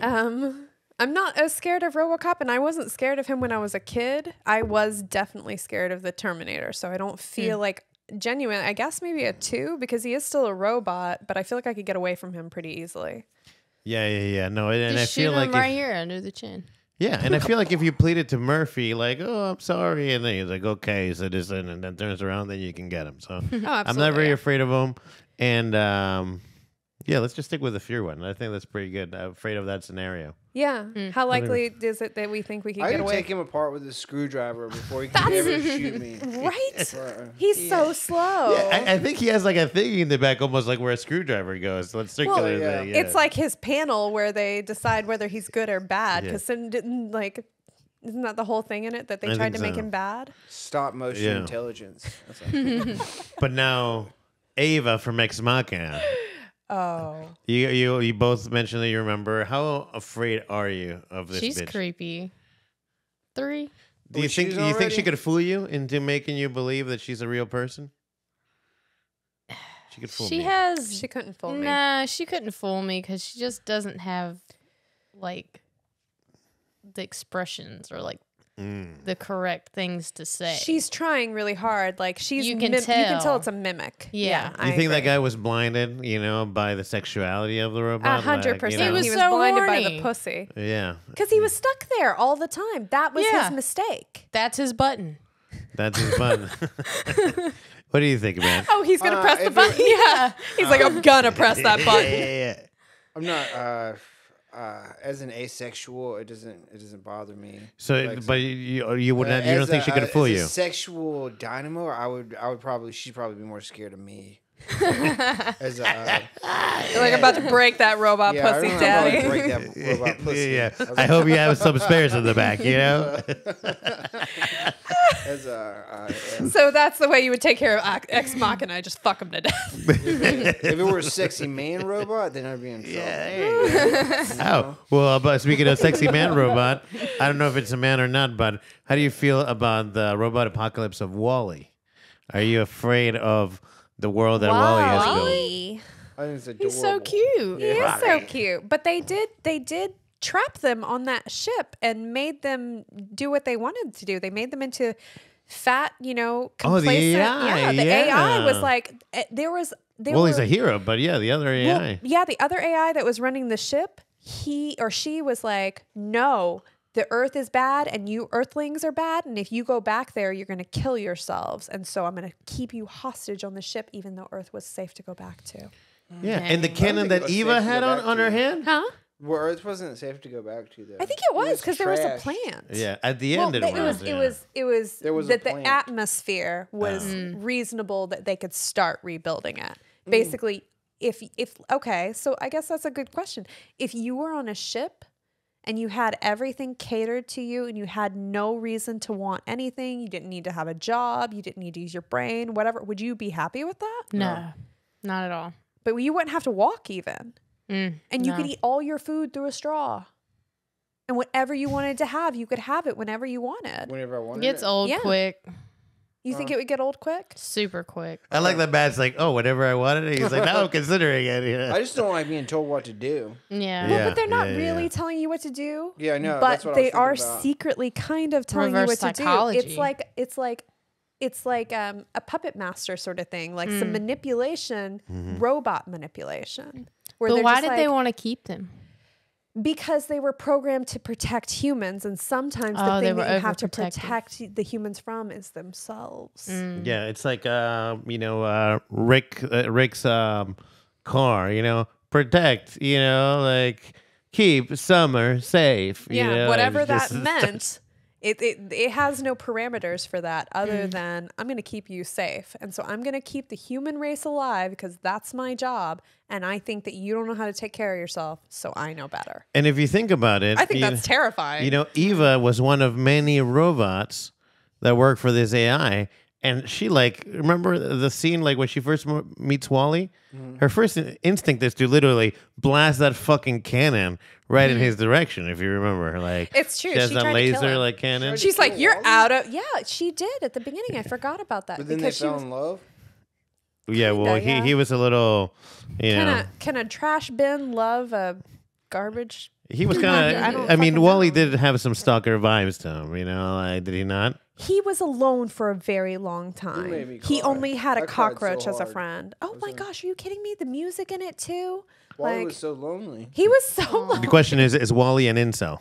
S1: I'm not as scared of Robocop, and I wasn't scared of him when I was a kid. I was definitely scared of the Terminator, so I don't feel like genuine. I guess maybe a 2 because he is still a robot, but I feel like I could get away from him pretty easily.
S3: Yeah. No, and
S2: Just
S3: I feel
S2: shoot
S3: like
S2: him right here under the chin.
S3: yeah, and I feel like if you pleaded to Murphy, like, oh, I'm sorry, and then he's like, okay, citizen, and then turns around, then you can get him. So I'm not very afraid of him, and yeah, let's just stick with the fear one. I think that's pretty good. I'm afraid of that scenario.
S1: Yeah. How likely is it that we think we can
S4: I
S1: get
S4: could
S1: away?
S4: take him apart with a screwdriver before he could ever shoot me.
S1: Right? He's so slow.
S3: Yeah, I think he has like a thing in the back, almost like where a screwdriver goes. So it's circular thing. Yeah.
S1: It's like his panel wwhere they decide whether he's good or bad. Because isn't that the whole thing in it that they tried to make him bad?
S4: Stop motion intelligence.
S3: But now, Ava from Ex Machina.
S1: Oh.
S3: You both mentioned that you remember. How afraid are you of this
S2: She's
S3: bitch?
S2: creepy. 3.
S3: Do you think she could fool you into making you believe that she's a real person? She could fool me.
S1: She couldn't fool me.
S2: Nah, she couldn't fool me because she just doesn't have like the expressions or like the correct things to say.
S1: She's trying really hard. Like she's
S2: You can
S1: you can
S2: tell.
S1: tell it's a mimic.
S2: Yeah.
S1: I
S3: You think that
S1: agree.
S3: guy was blinded, by the sexuality of the robot?
S1: 100%.
S3: Like,
S2: He was
S1: He was
S2: so
S1: blinded by
S2: horny.
S1: the pussy.
S3: Yeah.
S1: Because he was stuck there all the time. That was his mistake.
S2: That's his button.
S3: That's his fun. What do you think, man?
S1: Oh, he's gonna press the
S4: if
S1: button. Yeah. He's like, I'm gonna press that button.
S3: Yeah.
S4: I'm not. As an asexual, it doesn't bother me.
S3: So,
S4: Like,
S3: but you would not, you don't think she could fool
S4: as
S3: you?
S4: a sexual dynamo, I would probably she'd probably be more scared of me. As a,
S1: You're like about to break that robot
S4: yeah,
S1: pussy,
S4: I
S1: daddy.
S4: don't know how to break that robot pussy.
S3: Yeah.
S4: I was
S3: I hope you have some spares in the back,
S4: As a,
S1: So that's the way you would take care of Ex Machina. Just fuck him to death.
S4: if it were a sexy man robot, then I'd be in trouble.
S3: Oh, well, but speaking of sexy man robot, I don't know if it's a man or not, but how do you feel about the robot apocalypse of Wall-E? Are you afraid of the world that Wall-E has built?
S1: Wally.
S4: I think it's adorable.
S2: He's so cute.
S1: He is so cute. But they did trap them on that ship and made them do what they wanted to do. They made them into fat, complacent.
S3: the AI,
S1: the
S3: yeah.
S1: AI was like
S3: He's a hero, but yeah, the other AI.
S1: Well, yeah, the other AI that was running the ship, he or she was like, no, the Earth is bad and you Earthlings are bad. And if you go back there, you're going to kill yourselves. And so I'm going to keep you hostage on the ship, even though Earth was safe to go back to.
S3: Yeah, and the cannon
S4: think it
S3: that
S4: was
S3: Eva
S4: safe to
S3: had
S4: go
S3: on
S4: back
S3: her
S4: to.
S3: hand?
S1: Huh?
S4: Well, Earth wasn't safe to go back to, though.
S1: I think it was because there was a
S4: trashed.
S1: plant.
S3: Yeah, at the end it was.
S1: It was
S4: There was a
S1: that the
S4: plant.
S1: atmosphere was reasonable that they could start rebuilding it. Basically, if okay, so I guess that's a good question. If you were on a ship and you had everything catered to you and you had no reason to want anything, you didn't need to have a job, you didn't need to use your brain, whatever, would you be happy with that?
S2: No, not at all.
S1: But you wouldn't have to walk even. And you could eat all your food through a straw. And whatever you wanted to have, you could have it whenever you wanted.
S4: Whenever I wanted
S2: Gets
S4: it.
S2: old
S1: Yeah.
S2: quick,
S1: You think it would get old quick?
S2: super quick.
S3: I like that Matt's like, oh, whatever I wanted. He's like, now I'm considering it.
S4: I just don't like being told what to do.
S2: Yeah.
S3: Yeah.
S1: But they're not
S3: yeah,
S1: really
S3: yeah.
S1: telling you what to do.
S4: Yeah, I know.
S1: But
S4: That's what I was
S1: they are
S4: thinking about.
S1: secretly kind of telling
S2: Reverse
S1: you what
S2: psychology.
S1: to do. It's like a puppet master sort of thing, like some manipulation, robot manipulation. Where
S2: But
S1: they're
S2: why
S1: just
S2: did they
S1: like-
S2: want to keep them?
S1: Because they were programmed to protect humans, and sometimes the
S2: Oh, they
S1: thing
S2: were
S1: that you have to
S2: overprotective.
S1: protect the humans from is themselves.
S3: Yeah, it's like Rick's car. Protect. Like keep Summer safe.
S1: Yeah, whatever
S3: it's
S1: that
S3: just-
S1: meant. It has no parameters for that other than I'm going to keep you safe. And so I'm going to keep the human race alive because that's my job. And I think that you don't know how to take care of yourself, so I know better.
S3: And if you think about it,
S1: I think that's terrifying.
S3: Eva was one of many robots that work for this AI, And she like remember the scene like when she first meets Wally. Her first instinct is to literally blast that fucking cannon right in his direction. If you remember, like
S1: It's true.
S3: She has
S1: She
S3: that
S1: tried to kill
S3: laser
S1: him.
S3: like cannon.
S1: She's like,
S4: kill
S1: you're
S4: Wally?
S1: out of. Yeah, she did at the beginning. I forgot about that.
S4: But then they
S1: because she
S4: fell
S1: was
S4: in love.
S3: Yeah, well,
S1: Kinda,
S3: he was a little, you know,
S1: can a trash bin love a garbage?
S3: he was
S1: I
S3: kind
S1: don't
S3: of. I mean,
S1: fucking
S3: Wally
S1: know.
S3: did have some stalker vibes to him. You know, like did he not?
S1: He was alone for a very long
S4: made
S1: time.
S4: me
S1: He
S4: cry.
S1: only had a
S4: I cried so
S1: cockroach as a
S4: hard.
S1: friend. Oh my gosh, are you kidding me? The music in it too.
S4: Wally
S1: Like
S4: was so lonely.
S1: he was so.
S3: The question is Wally an incel?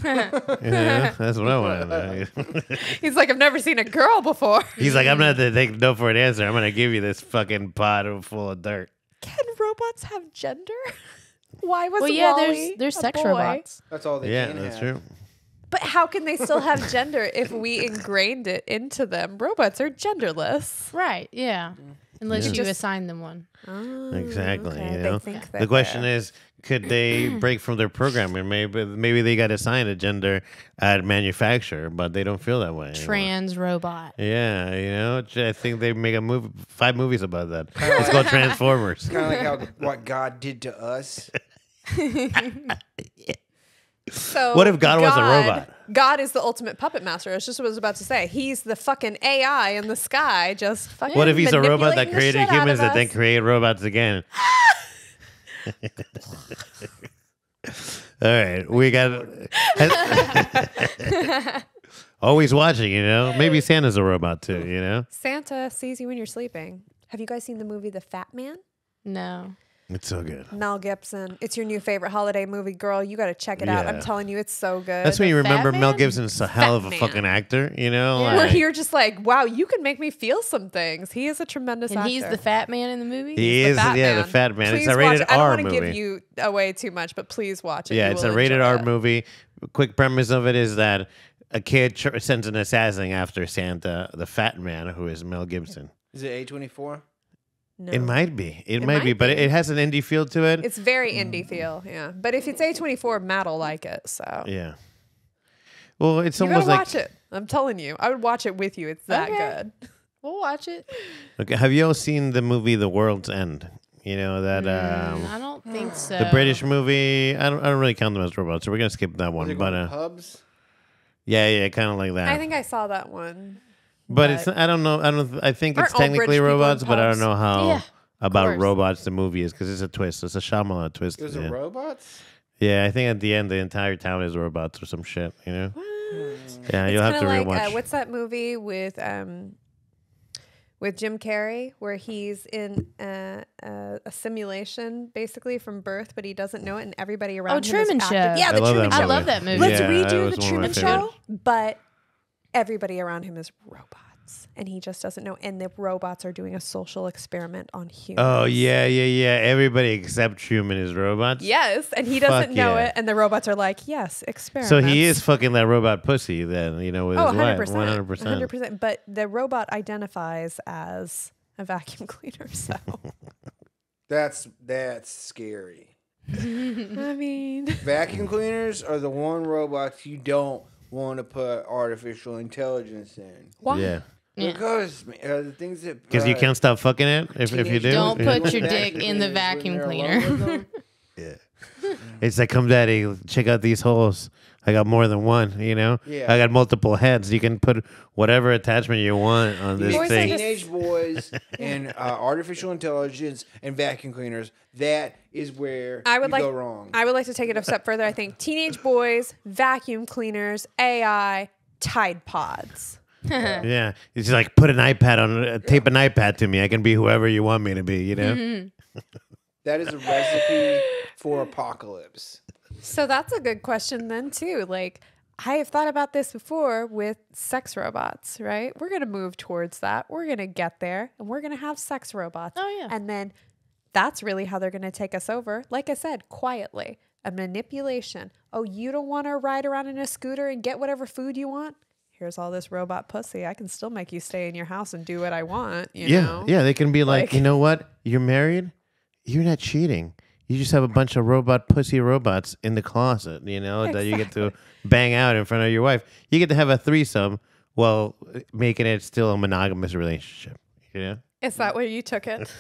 S3: Yeah, that's what I want to know.
S1: He's like, I've never seen a girl before.
S3: He's like, I'm not going to take no for an answer. I'm going to give you this fucking pot full of dirt.
S1: Can robots have gender? Why was
S2: Well, yeah,
S1: Wally
S2: there's
S1: a
S2: sex
S1: boy?
S2: robots.
S4: That's all they
S3: Yeah,
S4: can
S3: that's
S4: have.
S3: true.
S1: But how can they still have gender if we ingrained it into them? Robots are genderless.
S2: Right, yeah. Unless
S3: Yeah.
S2: you
S1: Just-
S2: assign them one.
S1: Oh,
S3: Exactly,
S1: okay.
S3: you
S1: They
S3: know?
S1: think
S3: The
S1: that
S3: question
S1: they're-
S3: is, could they break from their programming? Maybe they got assigned a gender at manufacture, but they don't feel that way. anymore.
S2: Trans robot.
S3: Yeah, you know, I think they make 5 movies about that. It's called Transformers.
S4: Kind of like how what God did to us.
S1: So
S3: What if God was a robot?
S1: God is the ultimate puppet master. That's just what I was about to say. He's the fucking AI in the sky, just fucking.
S3: What if he's a robot that
S1: manipulating the
S3: created
S1: shit out
S3: humans
S1: of
S3: that then
S1: us?
S3: create robots again? All right, we got always watching. You know, maybe Santa's a robot too. You know,
S1: Santa sees you when you're sleeping. Have you guys seen the movie The Fat Man?
S2: No.
S3: it's so good.
S1: Mel Gibson. It's your new favorite holiday movie, girl. You got to check it out.
S3: Yeah.
S1: I'm telling you, it's so good.
S3: That's when you
S2: Fat
S3: remember Mel
S2: Man?
S3: Gibson's a hell of a
S1: Fat Man.
S3: fucking actor. You know,
S2: Yeah.
S1: Where
S3: like,
S1: you're just like, wow, you can make me feel some things. He is a tremendous
S2: And
S1: actor.
S2: he's the fat man in the movie?
S3: he is. Yeah, the Fat Man.
S1: Please
S3: It's a
S1: watch
S3: rated
S1: it. I don't
S3: R
S1: want to
S3: movie.
S1: give you away too much, but please watch it.
S3: Yeah,
S1: You
S3: it's a
S1: will
S3: rated
S1: enjoy
S3: R
S1: it.
S3: movie. Quick premise of it is that a kid sends an assassin after Santa, the Fat Man, who is Mel Gibson.
S4: Is it A24?
S1: No.
S3: It might be. It
S1: It
S3: might be,
S1: might
S3: but
S1: be.
S3: it has an indie feel to it.
S1: It's very indie feel, yeah. But if it's A24, Matt will like it. So
S3: Yeah. Well, it's
S1: you gotta
S3: almost like.
S1: watch it. I'm telling you, I would watch it with you. It's that
S2: Okay.
S1: good.
S2: We'll watch it.
S3: Okay, have you all seen the movie The World's End? You know that
S2: I don't think so.
S3: the British movie. I don't really count them as robots, so we're gonna skip that one.
S4: Is it
S3: But
S4: called Hubs?
S3: yeah, kind of like that.
S1: I think I saw that one.
S3: but it's. I don't know. I think it's
S1: Aren't all
S3: technically
S1: British people in
S3: robots, but I don't
S1: pubs?
S3: know how
S2: Yeah,
S3: about
S2: course.
S3: robots the movie is because it's a twist. It's a Shyamalan twist.
S4: It was
S3: yeah.
S4: a robots?
S3: Yeah, I think at the end the entire town is robots or some shit. You know. Yeah,
S1: It's
S3: you'll have to
S1: kinda like
S3: rewatch.
S1: what's that movie with Jim Carrey where he's in a simulation basically from birth, but he doesn't know it, and everybody around him
S2: Truman
S1: is
S2: Show.
S1: active. Yeah,
S3: I
S1: the
S3: love
S1: Truman
S3: that
S1: Show.
S2: I love that movie.
S1: Let's
S3: Yeah, that
S1: redo
S3: was
S1: the
S3: one of my
S1: Truman
S3: favorites.
S1: Show, but everybody around him is robots, and he just doesn't know. And the robots are doing a social experiment on humans.
S3: Oh yeah. Everybody except Truman is robots.
S1: Yes, and he doesn't
S3: Fuck
S1: know
S3: yeah.
S1: it, and the robots are like, yes, experiment.
S3: So he is fucking that robot pussy then, you know, with
S1: Oh,
S3: his wife.
S1: 100%.
S3: 100%.
S1: 100%. But the robot identifies as a vacuum cleaner. So,
S4: That's scary.
S1: I mean,
S4: Vacuum cleaners are the one robots you don't want to put artificial intelligence in.
S1: why?
S3: Yeah.
S2: Yeah.
S4: Because the things that
S3: Because you can't stop fucking it if you
S4: teenage
S3: do.
S2: Don't
S3: Yeah.
S2: put your dick in the vacuum cleaner.
S3: It's like, come daddy, check out these holes. I got more than one, you know?
S4: Yeah.
S3: I got multiple heads. You can put whatever attachment you want on this
S1: Boys
S3: thing.
S1: are
S4: Teenage boys and artificial intelligence and vacuum cleaners. That is where
S1: I would
S4: you
S1: like.
S4: go wrong.
S1: I would like to take it a step further. I think teenage boys, vacuum cleaners, AI, Tidepods.
S3: Yeah. It's like, put an iPad on, tape an iPad to me. I can be whoever you want me to be, you know?
S4: That is a recipe for apocalypse.
S1: So that's a good question then too. Like, I have thought about this before with sex robots, right? We're going to move towards that. We're going to get there and we're going to have sex robots.
S2: Oh, yeah.
S1: And then that's really how they're going to take us over. Like I said, quietly, a manipulation. Oh, you don't want to ride around in a scooter and get whatever food you want? Here's all this robot pussy. I can still make you stay in your house and do what I want, you know?
S3: Yeah. They can be like,
S1: Like-
S3: you know what? You're married? You're not cheating. You just have a bunch of robot pussy robots in the closet, you know, that you get to bang out in front of your wife. You get to have a threesome while making it still a monogamous relationship. You know?
S1: Is that where you took it?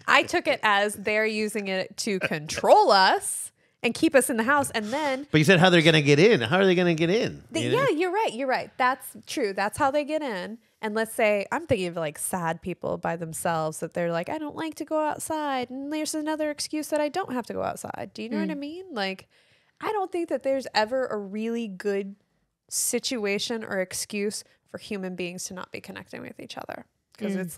S1: I took it as they're using it to control us and keep us in the house. And then...
S3: But you said how they're going to get in. How are they going to get in?
S1: Yeah, you're right. You're right. That's true. That's how they get in. And let's say, I'm thinking of like sad people by themselves that they're like, I don't like to go outside. And there's another excuse that I don't have to go outside. Do you know what I mean? Like, I don't think that there's ever a really good situation or excuse for human beings to not be connecting with each other. Because it's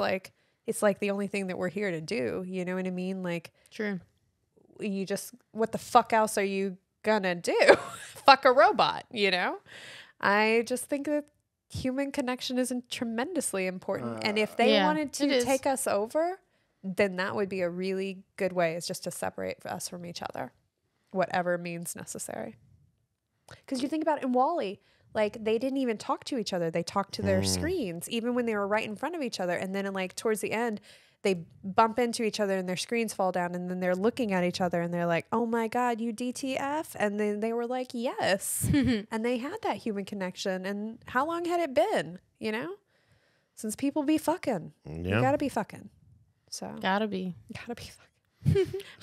S1: like the only thing that we're here to do. You know what I mean? Like,
S2: True.
S1: You just, what the fuck else are you gonna do? Fuck a robot, you know? I just think that human connection is tremendously important. And if they wanted to take us over, then that would be a really good way, is just to separate us from each other, whatever means necessary. Because you think about it in WALL-E, like they didn't even talk to each other. They talked to their screens, even when they were right in front of each other. And then like towards the end, they bump into each other and their screens fall down, and then they're looking at each other and they're like, oh my God, you DTF? And then they were like, yes. And they had that human connection. And how long had it been, you know? Since people be fucking.
S3: Yeah.
S1: You gotta be fucking. So.
S2: Gotta be.
S1: Gotta be fucking.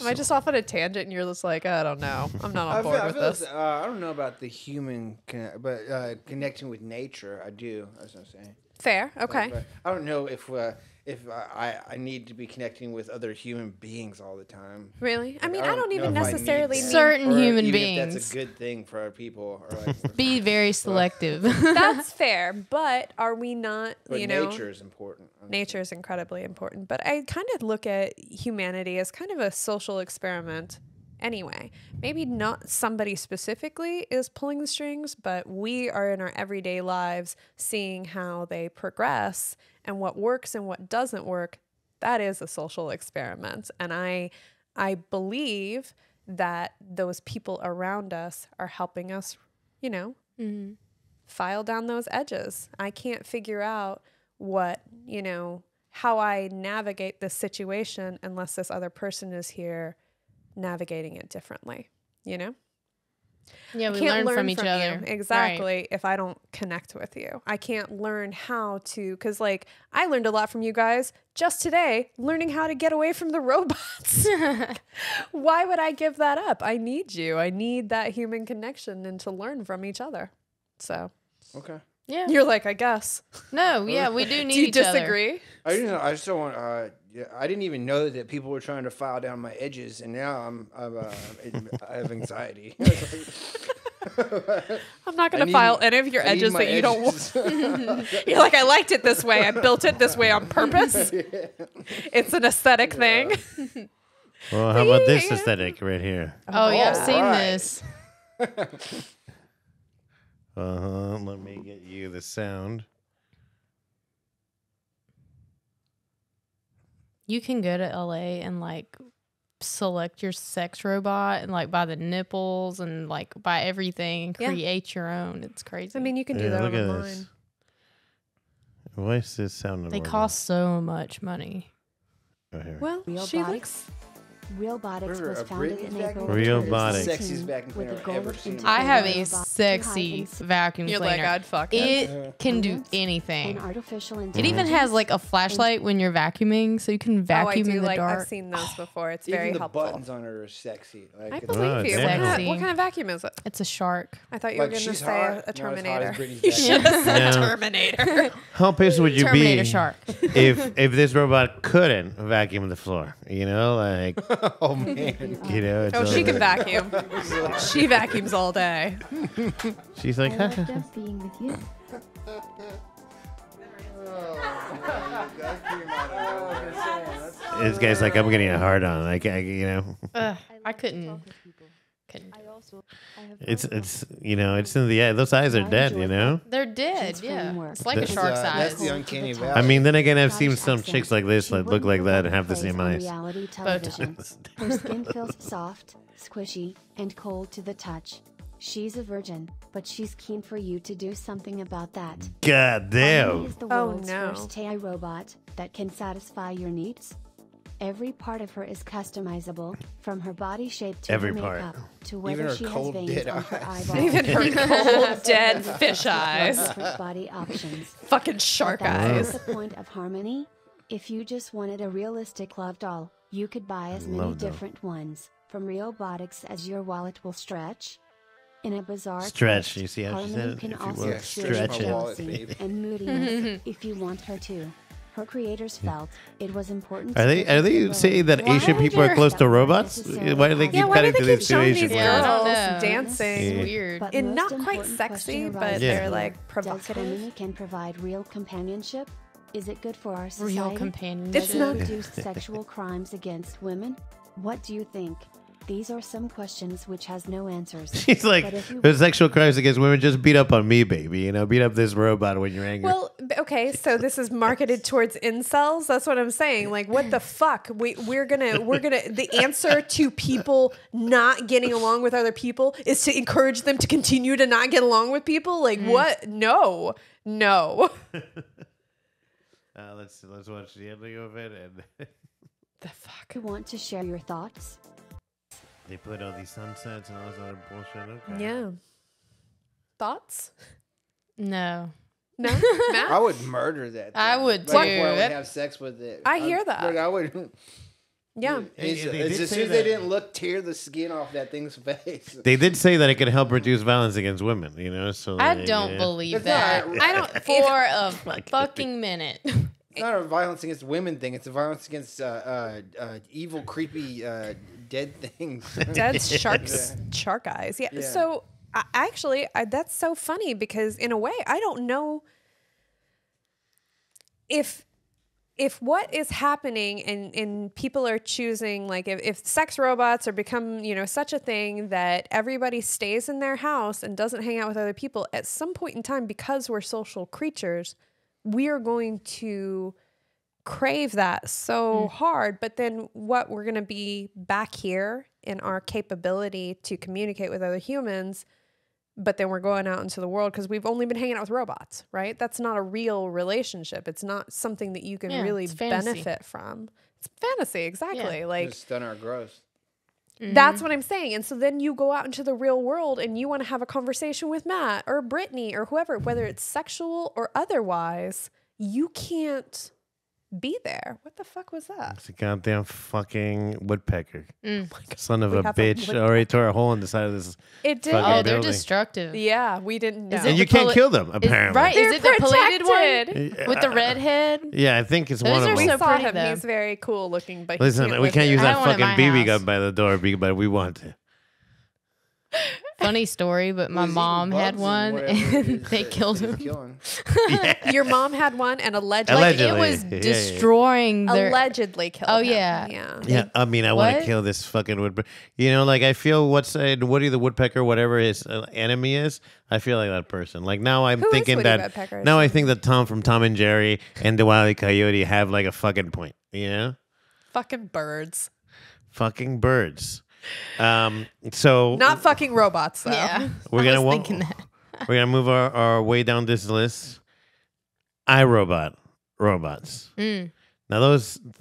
S1: Am I just off on a tangent and you're just like, I don't know. I'm not on board with this.
S4: I don't know about the human, but connecting with nature, I do. That's what I'm saying.
S1: Fair. Okay.
S4: But I don't know if I need to be connecting with other human beings all the time.
S1: Really? I mean,
S4: I
S1: I don't
S4: don't
S1: even
S4: know if I
S1: necessarily
S4: need
S1: mean...
S2: Certain
S4: Or
S2: human
S4: even
S2: beings.
S4: if that's a good thing for our people. Or like,
S2: Be very selective.
S1: That's fair, but are we not,
S4: but
S1: you know...
S4: nature is important.
S1: Nature is incredibly important. But I kind of look at humanity as kind of a social experiment anyway. Maybe not somebody specifically is pulling the strings, but we are in our everyday lives seeing how they progress and what works and what doesn't work. That is a social experiment. And I believe that those people around us are helping us, you know, file down those edges. I can't figure out what, you know, how I navigate this situation unless this other person is here navigating it differently, you know?
S2: Yeah, we
S1: Can't
S2: learn from each other.
S1: you. Exactly. If I don't connect with you, I can't learn how to, because like I learned a lot from you guys just today, learning how to get away from the robots. Why would I give that up? I need you. I need that human connection and to learn from each other. So
S4: Okay.
S2: Yeah.
S1: you're like, I guess.
S2: No, yeah, we do need
S1: Do you
S2: each other.
S1: disagree?
S4: I didn't know. I just don't want. I didn't even know that people were trying to file down my edges, and now I have anxiety.
S1: I'm not going
S4: I
S1: to
S4: need-
S1: file any of your
S4: I need
S1: edges
S4: my
S1: that you don't want.
S4: edges.
S1: You're like, I liked it this way. I built it this way on purpose. It's an aesthetic thing.
S3: Well, how about this aesthetic right here?
S2: Oh, yeah, I've seen
S4: Alright.
S2: this.
S3: Let me get you the sound.
S2: You can go to LA and like select your sex robot and like buy the nipples and like buy everything and
S1: Yeah.
S2: create your own. It's crazy.
S1: I mean, you can do
S3: Yeah,
S1: that
S3: look at
S1: online.
S3: this. Why is this sounding?
S2: they cost so much money.
S1: Well,
S5: Real
S1: she
S5: bodies?
S1: looks.
S5: Realbotics
S4: Remember
S5: was
S4: a
S5: founded
S4: Britney's
S5: in
S4: vacuum
S5: April
S3: cleaner?
S5: of
S3: Realbotics.
S5: 2016
S4: Sexiest vacuum
S5: with
S4: cleaner
S5: the goal
S4: I've ever
S5: of
S4: seen.
S5: integrating
S2: I have a
S5: robots to hide
S2: sexy
S5: and
S2: vacuum
S1: You're
S2: cleaner.
S1: like, I'd fuck it.
S2: It can do
S5: and
S2: anything.
S5: artificial
S2: It
S5: intelligence.
S2: even has like a flashlight when you're vacuuming, so you can
S1: Oh, I
S2: vacuum
S1: do
S2: in the
S1: like.
S2: dark.
S1: I've seen those before. It's
S4: Even
S1: very
S4: the
S1: helpful.
S4: buttons on it are sexy. Like,
S1: I
S4: it's-
S1: believe
S3: Oh,
S1: you.
S2: damn.
S1: What kind of vacuum is it?
S2: It's a shark.
S1: I thought you were
S4: Like,
S1: going to
S4: she's
S1: say
S4: hot.
S1: a
S4: Not as hot as
S1: Terminator.
S4: Britney's
S1: You
S4: vacuum.
S1: should have said
S3: Yeah.
S1: Terminator.
S3: How pissed would you
S2: Terminator
S3: be
S2: shark.
S3: if this robot couldn't vacuum the floor? You know, like
S4: Oh man.
S3: you know. It's
S1: Oh, she
S3: all-
S1: can vacuum. She vacuums all day.
S3: She's like,
S5: I love just being with you.
S3: this guy's like, I'm getting a hard on. Like, you know,
S2: Ugh, I couldn't.
S3: it's you know, it's in the eye. Those eyes are dead. You know.
S2: They're dead.
S5: Since
S2: Yeah,
S5: framework.
S2: it's like a
S3: That's,
S2: shark's
S4: that's
S2: eyes.
S4: the uncanny valley.
S3: I mean, then again, I've seen some chicks like this that look like that and have the same eyes.
S5: Reality television.
S2: Botox.
S5: Her skin feels soft, squishy, and cold to the touch. She's a virgin, but she's keen for you to do something about that.
S3: God
S5: Omni
S3: damn.
S5: is the
S1: Oh,
S5: world's
S1: no.
S5: first AI robot that can satisfy your needs. Every part of her is customizable, from her body shape to
S3: Every
S5: her
S3: part.
S5: makeup, to
S4: Even
S5: whether
S4: her
S5: she has
S4: cold,
S5: veins
S4: dead
S5: on her
S4: eyes.
S5: eyeballs.
S1: Even her cold, dead fish eyes.
S5: Different body options.
S1: Fucking shark
S5: But that's
S1: eyes.
S5: not the point of Harmony. If you just wanted a realistic love doll, you could buy as many
S3: Love doll.
S5: different ones, from Robotics as your wallet will stretch. In a bizarre
S3: Stretch.
S5: twist,
S3: You see how she
S5: Harmony
S3: said it?
S5: can
S3: If you
S5: also
S3: will,
S5: experience
S3: stretch it.
S5: jealousy
S4: Babe.
S5: and moodiness if you want her to. Her creators felt it was important.
S3: Are
S5: to
S3: they
S5: give her
S3: saying that
S2: Why
S3: Asian
S2: are
S3: people are
S2: there-
S3: close to
S5: that weren't
S3: robots?
S5: necessarily
S3: Why do they
S5: obvious.
S3: keep
S1: Yeah, why do
S3: cutting
S1: they
S3: to
S1: keep
S3: these
S1: showing
S3: Asian
S1: these
S2: Yeah, I
S3: girls?
S2: don't
S1: girls
S2: know.
S1: dancing?
S2: It's weird.
S5: But
S1: And
S5: most
S1: not quite
S5: important
S1: sexy,
S5: question
S1: but
S5: arises
S3: Yeah.
S1: they're
S5: here.
S1: like
S5: Does
S1: provocative.
S5: Harmony can provide real companionship? Is it good for our society?
S2: Real companionship.
S5: Does
S1: It's
S5: it
S1: not-
S5: reduce sexual crimes against women? What do you think? These are some questions which has no answers.
S3: She's like,
S5: But if you-
S3: there's sexual crimes against women. Just beat up on me, baby. You know, beat up this robot when you're angry.
S1: Well, okay, so this is marketed towards incels. That's what I'm saying. Like, what the fuck? We're gonna. The answer to people not getting along with other people is to encourage them to continue to not get along with people. Like, what? No.
S3: Let's watch the ending of it, and
S1: The fuck.
S5: you want to share your thoughts?
S3: they put all these sunsets and all this other bullshit. Okay.
S1: Yeah. Thoughts?
S2: No.
S1: No,
S4: I
S1: Matt.
S4: would murder that.
S2: I
S4: thing.
S2: would
S4: Like, before I
S2: too.
S4: would
S2: That-
S4: have sex with it.
S1: I hear that.
S4: Like, I would.
S1: Yeah.
S4: It's,
S3: They
S4: it's
S3: did
S4: as
S3: say
S4: soon as they
S3: that.
S4: didn't look, tear the skin off that thing's face.
S3: They did say that it could help reduce violence against women. You know, so
S2: I
S3: like,
S2: don't
S3: yeah.
S2: believe
S4: It's
S2: that.
S4: not-
S2: I don't for a fucking minute.
S4: It's not a violence against women thing. It's a violence against evil, creepy, dead things.
S1: Dead shark eyes. Yeah.
S4: Yeah.
S1: So actually, that's so funny because in a way, I don't know if what is happening and people are choosing, like if sex robots are become, such a thing that everybody stays in their house and doesn't hang out with other people, at some point in time, because we're social creatures, we are going to crave that so hard. But then what, we're going to be back here in our capability to communicate with other humans, but then we're going out into the world because we've only been hanging out with robots, right? That's not a real relationship. It's not something that you can really
S2: it's fantasy.
S1: benefit from. It's fantasy, exactly.
S2: Yeah.
S1: Like,
S4: Just stun our gross.
S1: that's what I'm saying. And so then you go out into the real world and you want to have a conversation with Matt or Brittany or whoever, whether it's sexual or otherwise, you can't be there. What the fuck was that?
S3: It's a goddamn fucking woodpecker. Son of
S1: We
S3: a
S1: have a
S3: bitch.
S1: woodpecker.
S3: Already tore a hole in the side of this.
S1: It did.
S3: Fucking
S2: Oh, they're
S3: building.
S2: destructive.
S1: Yeah, we didn't know.
S2: Is
S3: And
S2: it
S3: you
S2: the
S3: can't
S2: poli-
S3: kill them,
S2: Is-
S3: apparently.
S2: right?
S1: They're
S2: Is it the plated
S1: protected.
S2: one with the red head?
S3: Yeah, I think it's
S2: Those
S3: one
S2: are
S3: of
S1: We
S3: them.
S2: so
S1: saw
S2: pretty,
S1: him.
S2: though.
S1: He's very cool looking, but
S3: Listen,
S1: he
S3: we can't use
S2: I
S3: that
S2: want it in
S3: fucking
S2: my
S3: BB gun
S2: house.
S3: by the door, but we want to.
S2: Funny story, but my
S4: He's eating
S2: mom had
S4: bugs and
S2: one
S4: whatever it
S2: and
S4: is
S2: they
S4: that
S2: killed
S4: he's
S2: him.
S4: killing.
S1: Your mom had one and allegedly,
S3: Allegedly.
S2: Like it was
S3: Yeah, yeah, yeah.
S2: destroying their.
S1: allegedly killed
S2: Oh,
S1: him.
S2: yeah.
S1: Yeah.
S3: Yeah, I mean, I want to
S2: What?
S3: kill this fucking woodpecker. Like I feel Woody the woodpecker, whatever his enemy is, I feel like that person. Like now I'm
S1: Who is
S3: thinking
S1: Woody
S3: that
S1: Woodpecker?
S3: now I think that Tom from Tom and Jerry and the Wile E. Coyote have like a fucking point.
S1: Fucking birds.
S3: Fucking birds. So
S1: Not fucking robots, though.
S2: Yeah,
S3: We're
S2: I
S3: gonna
S2: was
S3: wa-
S2: thinking that.
S3: we're gonna move our way down this list. iRobot robots.
S2: Mm.
S3: Now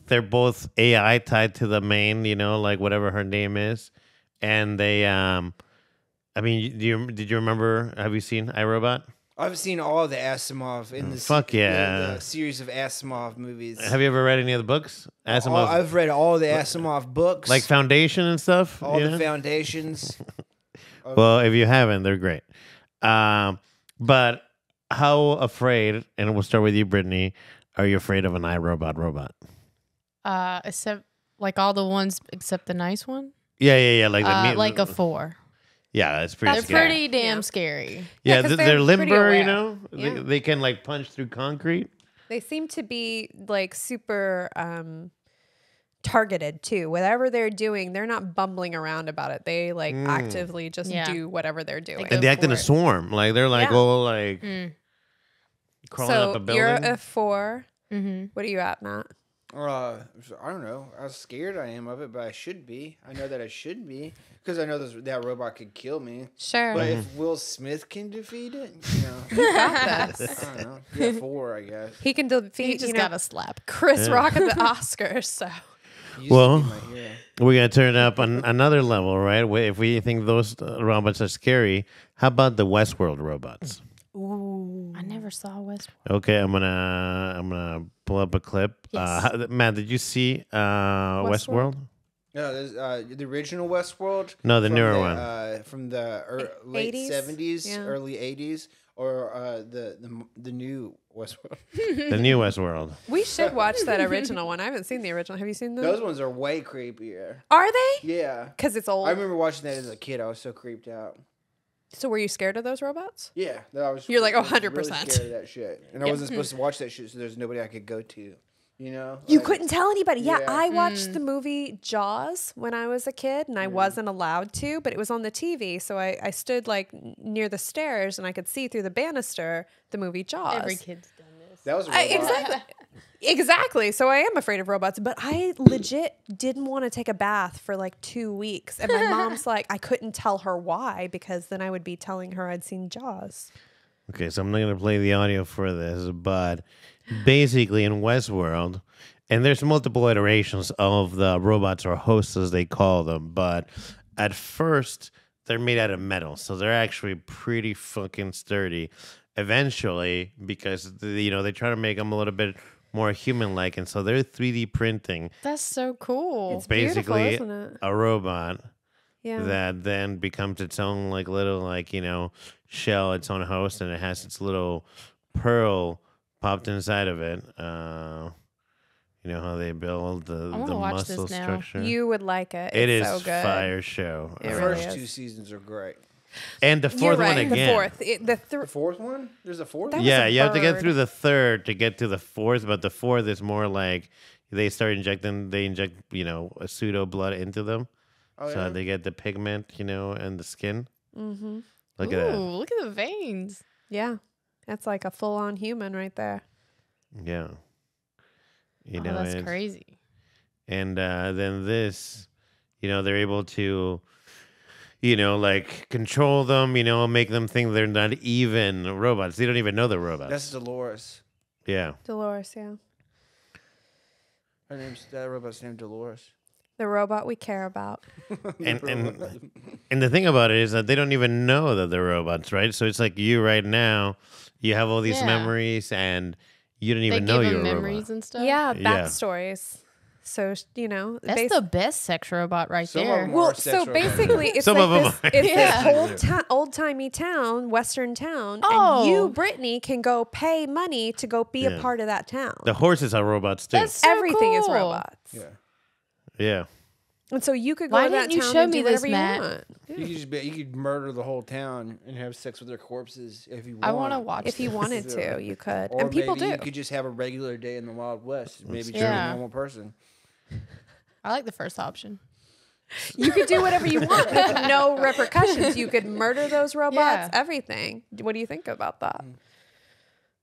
S3: they're both AI tied to the main, like whatever her name is, and they I mean, did you remember? Have you seen iRobot?
S4: I've seen all the Asimov in the
S3: Fuck yeah.
S4: the series of Asimov movies.
S3: Have you ever read any of the books? Asimov,
S4: I've read all the Asimov books,
S3: like Foundation and stuff.
S4: all
S3: you
S4: the
S3: know?
S4: foundations.
S3: Well, if you haven't, they're great. But how afraid? And we'll start with you, Brittany. Are you afraid of an iRobot robot?
S2: Except like all the ones except the nice one.
S3: Yeah. Like
S2: Like a 4.
S3: Yeah, that's pretty.
S2: They're
S3: scary.
S2: pretty damn
S1: Yeah.
S2: scary.
S3: Yeah,
S1: Yeah, 'cause
S3: they're
S1: they're
S3: limber.
S1: pretty
S3: You
S1: aware.
S3: know,
S1: Yeah.
S3: they can like punch through concrete.
S1: They seem to be like super targeted too. Whatever they're doing, they're not bumbling around about it. They like actively just
S2: Yeah.
S1: do whatever they're doing.
S2: go
S3: And they act in
S2: for
S3: a
S2: it.
S3: swarm. Like they're like
S1: Yeah.
S3: all like crawling up a
S1: So
S3: building.
S1: you're a 4.
S2: Mm-hmm.
S1: What are you at, Matt?
S4: I don't know. How scared I am of it, but I should be. I know that I should be because I know that robot could kill me.
S1: Sure.
S4: But if Will Smith can defeat it,
S1: got this.
S4: I don't know. Yeah, 4, I guess.
S1: He can
S2: He
S1: defeat,
S2: just got a slap.
S1: Chris Rock at the Oscars. So
S4: You used to
S3: Well,
S4: be my hero.
S3: we're gonna turn it up on another level, right? If we think those robots are scary, how about the Westworld robots?
S1: Ooh.
S2: I never saw Westworld.
S3: Okay, I'm gonna pull up a clip.
S2: Yes.
S3: Matt, did you see Westworld?
S4: No, there's the original Westworld.
S3: No, the
S4: from
S3: newer
S4: the,
S3: one.
S4: from the late
S1: 80s?
S4: 70s,
S1: Yeah.
S4: early 80s, or the new Westworld.
S3: The new Westworld.
S1: We should watch that original one. I haven't seen the original. Have you seen
S4: Those ones are way creepier.
S1: Are they?
S4: Yeah.
S1: Because it's old.
S4: I remember watching that as a kid. I was so creeped out.
S1: So were you scared of those robots?
S4: Yeah. I was,
S1: You're like,
S4: I was
S1: 100%.
S4: really scared of that shit. And I wasn't supposed to watch that shit, so there's nobody I could go to. You know?
S1: You
S4: Like,
S1: couldn't tell anybody. Yeah,
S4: Yeah.
S1: I watched the movie Jaws when I was a kid, and I wasn't allowed to, but it was on the TV. So I stood like near the stairs, and I could see through the banister the movie Jaws.
S2: Every kid's done this.
S4: That was a robot.
S1: Exactly. Exactly. So I am afraid of robots, but I legit didn't want to take a bath for like 2 weeks. And my mom's like, I couldn't tell her why, because then I would be telling her I'd seen Jaws.
S3: Okay, so I'm not going to play the audio for this, but basically in Westworld, and there's multiple iterations of the robots or hosts as they call them, but at first they're made out of metal, so they're actually pretty fucking sturdy. Eventually, because they try to make them a little bit more human-like, and so they're 3D printing
S2: That's so cool.
S1: It's beautiful,
S3: basically
S1: isn't it?
S3: a robot
S1: Yeah.
S3: that then becomes its own little shell, its own host, and it has its little pearl popped inside of it. You know how they build the
S2: wanna watch this
S3: muscle
S2: now.
S3: structure.
S1: You would like it.
S3: It
S1: It's
S3: is
S1: so good.
S3: fire show.
S1: It
S4: The
S1: really
S4: first
S1: is.
S4: 2 seasons are great.
S3: And the
S1: You're
S3: fourth
S1: right.
S3: one again.
S1: The fourth.
S4: The fourth one? There's a fourth
S1: That
S4: one?
S1: was
S3: Yeah,
S1: a
S3: you have to get
S1: bird.
S3: through the third to get to the fourth, but the fourth is more like they inject a pseudo blood into them.
S4: Oh,
S3: So
S4: yeah.
S3: they get the pigment, and the skin.
S1: Mm-hmm.
S3: Look
S2: Ooh,
S3: at that.
S2: look at the veins.
S1: Yeah. That's like a full-on human right there.
S3: Yeah.
S2: Oh, that's crazy.
S3: And then this, they're able to, control them, make them think they're not even robots. They don't even know they're robots.
S4: That's Dolores.
S3: Yeah.
S1: Dolores, yeah.
S4: That robot's named Dolores.
S1: The robot we care about.
S3: And the thing about it is that they don't even know that they're robots, right? So it's like you right now, you have all these
S2: Yeah.
S3: memories and you don't
S2: They
S3: even know
S2: give
S3: you're
S2: them
S3: a
S2: memories
S3: robot.
S2: and stuff.
S1: Yeah,
S3: Yeah.
S1: backstories. So,
S2: That's the best sex robot right
S4: Some of
S2: there.
S4: them
S1: well,
S4: are sex
S1: so
S4: robots.
S1: basically, it's
S3: Some
S1: like
S3: of 'em
S1: this,
S3: are.
S1: it's
S2: Yeah.
S1: this old timey town, Western town,
S2: Oh.
S1: and you, Brittany, can go pay money to go be
S3: Yeah.
S1: a part of that town.
S3: The horses are robots too.
S2: That's so
S1: Everything is
S2: cool.
S1: robots,
S4: Yeah.
S3: Yeah.
S1: and so you could go
S2: Why
S1: to that
S2: didn't you
S1: town
S2: show
S1: and
S2: me
S1: do
S2: this,
S1: whatever you
S2: Matt?
S1: want.
S4: You could murder the whole town and have sex with their corpses if you want.
S2: I want to watch
S1: If you
S2: this.
S1: wanted to, you could,
S4: Or
S1: and people
S4: maybe
S1: do.
S4: you could just have a regular day in the Wild West. Maybe just
S2: Yeah.
S4: a normal person.
S2: I like the first option.
S1: You could do whatever you want with no repercussions. You could murder those robots,
S2: Yeah.
S1: everything. What do you think about that?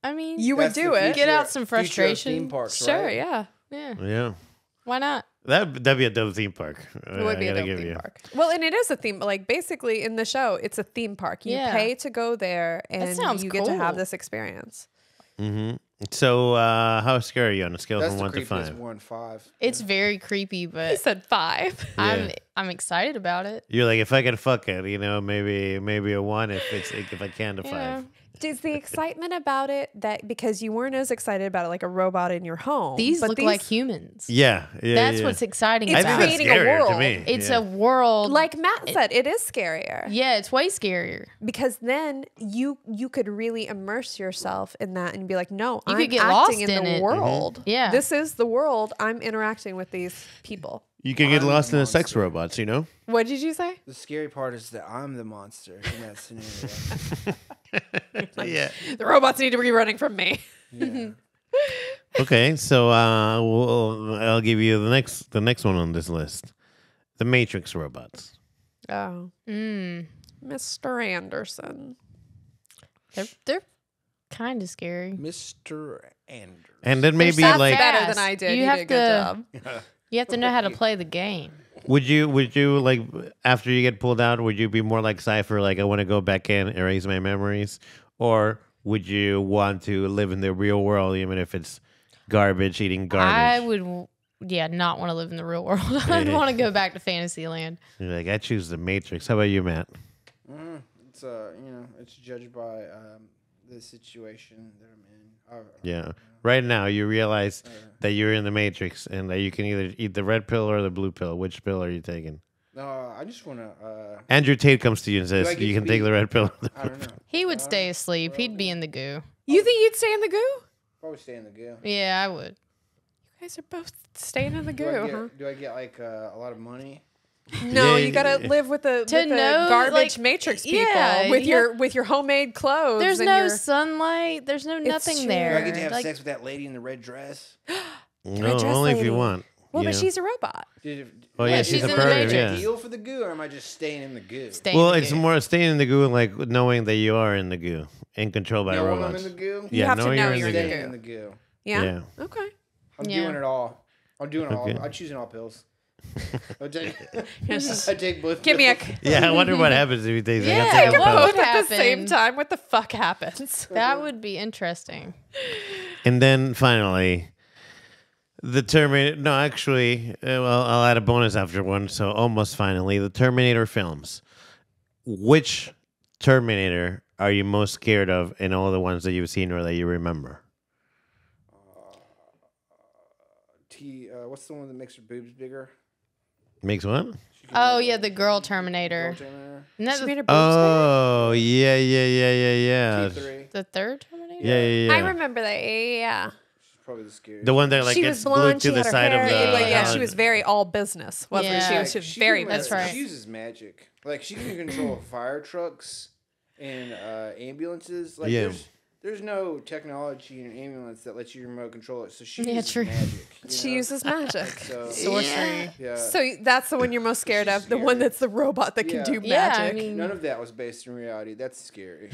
S2: I mean,
S1: You would
S4: That's the
S1: do it.
S2: Get out some
S4: future of
S2: frustration.
S4: Theme parks,
S1: Sure,
S4: right?
S1: yeah.
S2: yeah.
S3: Yeah.
S2: Why not?
S3: That'd be a dope theme park.
S1: It would be a dope theme park. Well, and it is a theme. Like basically in the show, it's a theme park. You
S2: Yeah.
S1: pay to go there, and
S2: sounds
S1: you get to have
S2: cool.
S1: this experience.
S3: Mm-hmm. So how scary are you on a scale
S4: That's
S3: from
S4: the
S3: 1 to
S4: creepiest
S3: 5?
S4: 1, 5.
S2: It's very creepy,
S1: He
S2: but
S1: said 5.
S2: I'm excited about it.
S3: You're like, if I could fuck it, maybe a 1 if I can to 5.
S2: Yeah.
S1: Is the excitement about it that because you weren't as excited about it like a robot in your home?
S2: These
S1: but
S2: look like humans.
S3: Yeah.
S2: That's
S3: yeah.
S2: what's exciting
S1: It's
S3: I
S2: about
S3: think
S2: it.
S3: that's
S1: creating a
S3: scarier to
S1: world.
S3: me.
S2: It's
S3: yeah.
S2: a world.
S1: like Matt said, it is scarier
S2: Yeah, it's way scarier.
S1: because then you could really immerse yourself in that and be like, no,
S2: You
S1: I'm
S2: could get
S1: acting
S2: lost
S1: in
S2: in
S1: the
S2: it.
S1: world.
S2: Yeah.
S1: This is the world. I'm interacting with these people.
S3: You can get
S4: I'm
S3: lost
S4: the
S3: in the sex
S4: monster.
S3: robots, you know?
S1: What did you say?
S4: The scary part is that I'm the monster in that scenario.
S3: Yeah.
S1: The robots need to be running from me.
S4: Yeah.
S3: Okay, so I'll give you the next one on this list. The Matrix robots.
S1: Oh,
S2: Mm.
S1: Mr. Anderson.
S2: They're kind of scary.
S4: Mr. Anders.
S3: And then maybe
S2: They're
S3: like
S1: Better
S2: fast.
S1: than I did.
S2: You
S1: You,
S2: have
S1: did a good
S2: to-
S1: job.
S2: You have to know how to play the game.
S3: would you like after you get pulled out, would you be more like Cypher, like I want to go back in, erase my memories? Or would you want to live in the real world even if it's garbage, eating garbage?
S2: I would not want to live in the real world. I'd want to go back to Fantasyland.
S3: You're like, I choose the Matrix. How about you, Matt?
S4: It's it's judged by the situation that I'm in.
S3: Yeah. Right now, you realize that you're in the Matrix and that you can either eat the red pill or the blue pill. Which pill are you taking?
S4: No, I just want to.
S3: Andrew Tate comes to you and
S4: Do I
S3: says,
S4: get
S3: you
S4: to
S3: can take
S4: be-
S3: the red pill. Or the
S4: I
S3: blue
S4: don't know.
S2: He would stay asleep. He'd be in the goo.
S1: You think you'd stay in the goo? You
S4: Probably stay in the goo.
S2: Yeah, I would.
S1: guys are both staying in the
S4: Do
S1: goo,
S4: I get,
S1: huh?
S4: do I get like a lot of money?
S1: No,
S3: Yeah,
S1: you gotta live with the,
S2: To
S1: with the
S2: know,
S1: garbage
S2: like,
S1: Matrix people
S2: yeah,
S1: with
S2: yeah.
S1: your homemade clothes.
S2: There's
S1: and
S2: no
S1: your,
S2: sunlight. There's no nothing
S1: true.
S4: Do
S2: there.
S4: I get to have
S2: Like,
S4: sex with that lady in the red dress?
S3: No,
S1: dress
S3: only if
S1: lady.
S3: you want.
S1: well,
S3: you
S1: but
S3: know?
S1: she's a robot.
S3: Oh, yeah,
S2: she's
S3: she's a
S2: in the
S3: pervert,
S2: Matrix.
S3: yeah.
S4: Deal for the goo, or am I just staying in the goo?
S2: stay in
S3: Well,
S2: the
S3: it's
S2: goo.
S3: more staying in the goo and like knowing that you are in the goo and controlled by
S4: Knowing I'm
S3: robots.
S4: in the goo?
S3: Yeah,
S1: have to
S3: knowing
S1: know
S3: you're in
S1: you're
S3: the
S1: in
S3: goo.
S1: the
S4: Staying
S1: goo.
S4: in the goo.
S1: Yeah.
S3: Yeah.
S1: Okay.
S4: I'm
S2: Yeah.
S4: doing it all. I'm doing all.
S3: Okay.
S4: I'm choosing all pills. I take,
S1: Yes.
S4: I take both.
S1: Give me a
S4: pills.
S3: Yeah, I wonder what happens if he takes
S2: Yeah,
S3: I gotta take a
S2: what
S3: pill.
S2: would
S1: both at the same
S2: happen?
S1: time. What the fuck happens?
S2: That would be interesting.
S3: And then finally, the Terminator. No, actually, well, I'll add a bonus after one. So almost finally, the Terminator films. Which Terminator are you most scared of in all the ones that you've seen or that you remember?
S4: What's the one that makes her boobs bigger?
S3: Makes one?
S2: Oh, yeah, the girl Terminator.
S4: Terminator.
S2: Isn't that
S1: She
S2: the,
S1: made her boobs
S3: Oh, yeah.
S4: T3.
S2: the third Terminator?
S3: Yeah.
S1: I remember that. Yeah.
S4: She's probably the scariest.
S3: The one that like
S1: she
S3: gets
S1: was blonde.
S3: glued to
S1: She
S3: the
S1: had her
S3: side
S1: hair.
S3: of the.
S1: Like, yeah, she was very all business, wasn't
S2: Yeah.
S1: she?
S2: Like,
S1: She was
S4: She
S1: very
S4: can-
S2: That's
S1: business.
S2: right.
S4: She uses magic. Like she can control fire trucks and ambulances. Like
S3: Yeah.
S4: there's no technology in an ambulance that lets you remote control it. So she
S2: Yeah,
S4: uses
S2: true.
S4: magic. you
S1: She
S4: know?
S1: uses magic.
S4: So
S2: Sorcery.
S4: yeah.
S1: So that's the one you're most scared of, the one
S4: scary.
S1: that's the robot that
S4: Yeah.
S1: can do
S2: Yeah,
S1: magic.
S2: I mean,
S4: None of that was based in reality. That's scary.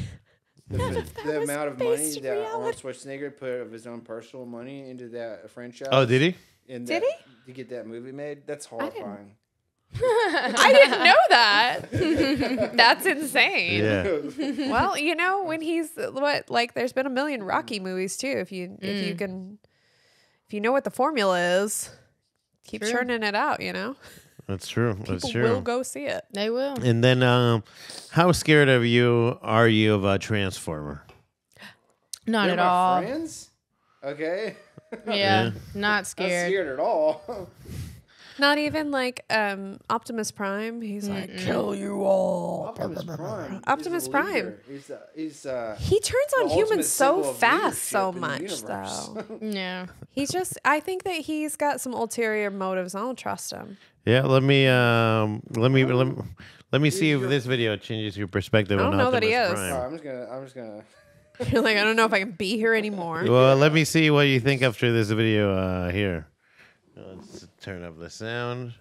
S1: None of that
S4: The
S1: was
S4: amount of money
S1: based in
S4: that Arnold
S1: reality.
S4: Schwarzenegger put of his own personal money into that franchise.
S3: Oh, did he?
S4: And
S1: Did
S4: that- to get that movie made? That's horrifying.
S1: I didn't know that. That's insane.
S3: Yeah.
S1: Well, you know, when he's what, like, there's been a million Rocky movies too. If you know what the formula is, keep
S2: True.
S1: churning it out. You know,
S3: That's true. That's
S1: people
S3: true.
S1: will go see it.
S2: They will.
S3: And then, how scared are you of a Transformer?
S2: Not
S4: They're
S2: at
S4: my
S2: all.
S4: friends? Okay.
S2: Yeah, not
S4: Not
S2: scared.
S4: scared at all.
S1: Not even like Optimus Prime. He's like, kill you all.
S4: Optimus Prime.
S1: Optimus
S4: is a
S1: Prime.
S4: leader. He's
S1: He turns on
S4: the
S1: humans
S4: ultimate
S1: so
S4: symbol of
S1: fast, so
S4: leadership in the
S1: much,
S4: universe.
S1: though.
S2: Yeah.
S1: He's just. I think that he's got some ulterior motives. I don't trust him.
S3: Yeah. Let me see if this video changes your perspective
S1: I
S3: on
S1: don't know that he
S3: Optimus
S1: is.
S3: Prime.
S4: I'm just gonna.
S1: You're like, I don't know if I can be here anymore.
S3: Well, let me see what you think after this video here. Let's turn up the sound.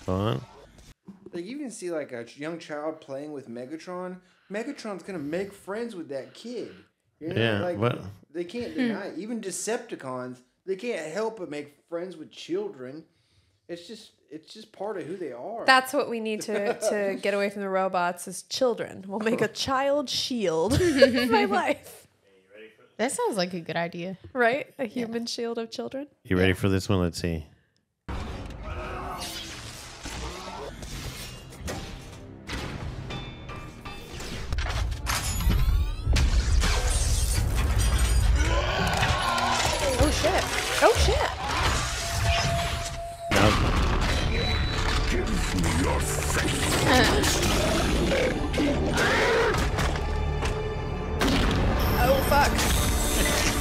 S3: Hold on.
S4: Like you can see like a young child playing with Megatron. Megatron's gonna make friends with that kid. You know?
S3: Yeah,
S4: like
S3: but-
S4: they can't deny it. Even Decepticons, they can't help but make friends with children. It's just part of who they are.
S1: That's what we need to get away from the robots is children. We'll make a child shield. My life.
S2: That sounds like a good idea.
S1: Right? A human shield of children.
S3: You ready for this one? Let's see.
S1: Oh shit. Oh shit. Oh fuck.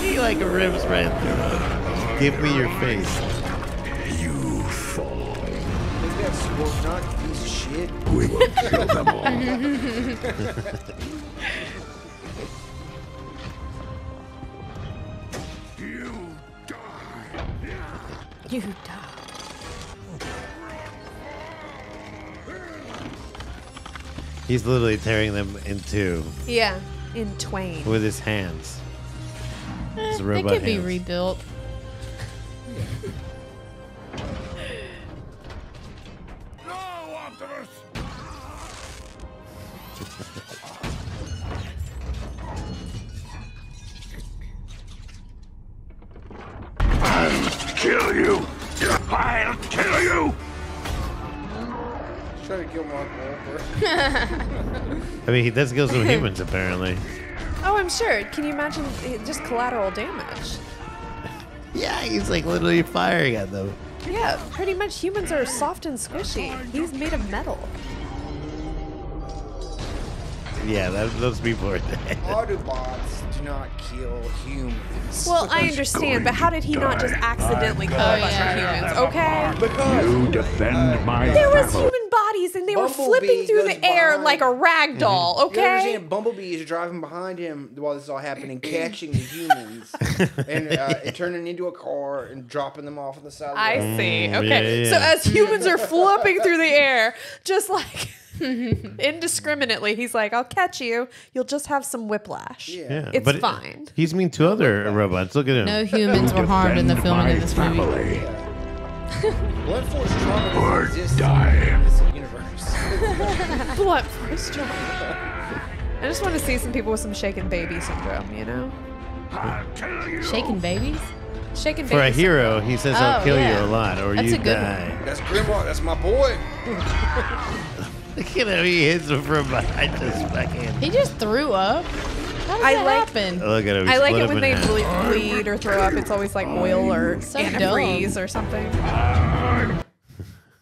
S3: He like rips right through it. Give me your face.
S4: Look at that Scorponok piece of shit.
S6: We will kill them all. You die.
S1: You die.
S3: He's literally tearing them in two
S1: Yeah. In twain.
S3: with his hands. His
S2: They
S3: robot
S2: could be
S3: hands.
S2: rebuilt.
S6: No, Optimus! kill you. I'll kill you.
S4: He's trying to kill Mark Wahlberg.
S3: I mean, he does kill some humans, apparently.
S1: Oh, I'm sure. Can you imagine just collateral damage?
S3: Yeah, he's like literally firing at them.
S1: Yeah, pretty much humans are soft and squishy. He's made of metal.
S3: Yeah, those people are dead.
S4: Autobots do not kill humans.
S1: Well, I understand, but how did he not just accidentally kill a bunch of humans? Okay.
S4: Because
S6: You defend my
S1: There was
S6: battle.
S1: human bodies and they were
S4: Bumblebee
S1: flipping through
S4: goes
S1: the air
S4: behind-
S1: like a rag doll,
S4: You
S1: okay?
S4: understand? Bumblebee is driving behind him while this is all happening, catching the humans and turning into a car and dropping them off on the side of the
S1: I
S4: road.
S1: see.
S3: yeah,
S1: Okay.
S3: yeah.
S1: So as humans are flipping through the air, just like indiscriminately, he's like, I'll catch you. You'll just have some whiplash.
S3: Yeah,
S1: It's
S3: but
S1: fine.
S3: He's mean to other robots. Look at him.
S2: No humans were harmed in the
S6: Defend
S2: filming
S6: my
S2: of this movie.
S6: family.
S4: Blood Force trauma
S6: Or
S4: doesn't exist
S6: die.
S4: in this universe.
S1: Blunt force trauma. I just want to see some people with some shaken baby syndrome, you know?
S6: I'll kill you.
S2: Shaking babies?
S1: Shaken baby
S3: For a hero,
S1: syndrome.
S3: he says, "I'll
S2: Oh,
S3: kill
S2: yeah.
S3: you a lot, or
S2: That's
S3: you
S2: a good one.
S3: die."
S4: That's Grimlock. That's my boy.
S3: Look at how he hits him from behind his fucking.
S2: He just threw up. How did
S1: I
S2: that
S1: like-
S2: happen?
S3: Look at him. He
S1: I like
S3: split
S1: it
S3: him
S1: when
S3: in
S1: they
S3: half.
S1: bleed or throw up. It's always like oil or
S2: So
S1: antifreeze
S2: dumb.
S1: or something.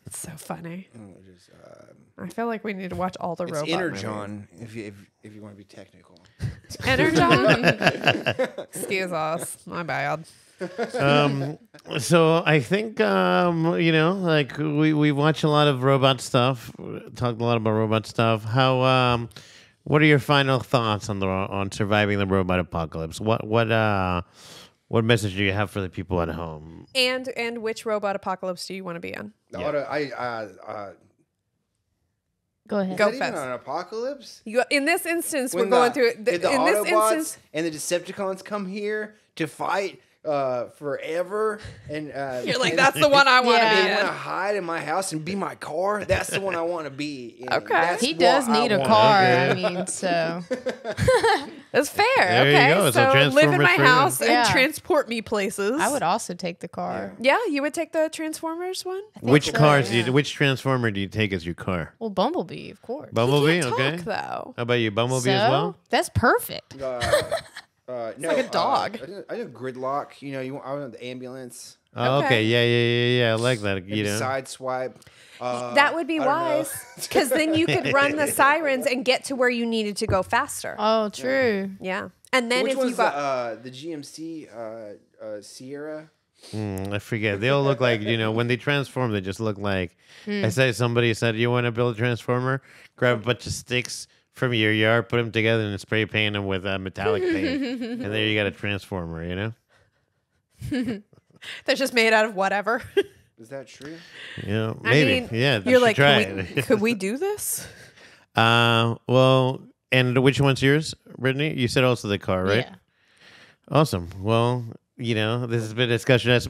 S1: It's so funny. I feel like we need to watch all the
S4: It's
S1: robot
S4: Energon, if you want to be technical.
S1: movies. Energon? Excuse us. My bad.
S3: So I think like we watch a lot of robot stuff, talked a lot about robot stuff. How what are your final thoughts on surviving the robot apocalypse? What message do you have for the people at home?
S1: And which robot apocalypse do you want to be in?
S4: The
S3: Yeah.
S2: Go ahead.
S1: Go
S4: is that even
S1: fast.
S4: an apocalypse?
S1: In this instance,
S4: When
S1: we're going
S4: the-
S1: through.
S4: if the
S1: In this
S4: Autobots
S1: instance,
S4: and the Decepticons come here to fight forever, and
S1: you're like, that's the one I want to
S2: Yeah.
S1: be
S4: they want to
S1: in.
S4: hide in my house and be my car. That's the one I want to be in.
S1: Okay.
S4: That's
S2: He
S4: what
S2: does
S4: I
S2: need a
S4: want.
S2: car.
S3: Okay.
S2: I mean, so
S1: That's fair.
S3: There you
S1: Okay,
S3: go. So
S1: so live in
S3: Transformers
S1: my
S3: for you.
S1: house and
S2: Yeah.
S1: transport me places.
S2: I would also take the car.
S1: Yeah, you would take the Transformers one.
S3: Which
S2: so,
S3: cars?
S2: yeah.
S3: Which Transformer do you take as your car?
S2: Well, Bumblebee, of course.
S3: Bumblebee.
S1: Can't
S3: Okay.
S1: talk, though.
S3: How about you, Bumblebee
S2: so,
S3: as well?
S2: That's perfect.
S4: No,
S1: like a dog.
S4: I do gridlock. You know, I want the ambulance.
S3: Oh, okay.
S1: Okay.
S3: Yeah. I like that. You
S4: Maybe
S3: know.
S4: side swipe.
S1: That would be
S4: I don't know.
S1: wise because then you could run the sirens and get to where you needed to go faster.
S2: Oh, true.
S1: Yeah, and then
S4: Which
S1: if you
S4: one's
S1: got
S4: the GMC Sierra?
S3: I forget. They all look like, when they transform, they just look like. Somebody said, you want to build a transformer? Grab a bunch of sticks from your yard, put them together, and spray paint them with metallic paint. And there you got a transformer,
S1: they're just made out of whatever.
S4: Is that true?
S3: Yeah,
S1: I
S3: maybe.
S1: mean,
S3: Yeah,
S1: you're like,
S3: try
S1: could we do this?
S3: Well, and which one's yours, Brittany? You said also the car, right?
S2: Yeah.
S3: Awesome. Well, this has been a discussion. As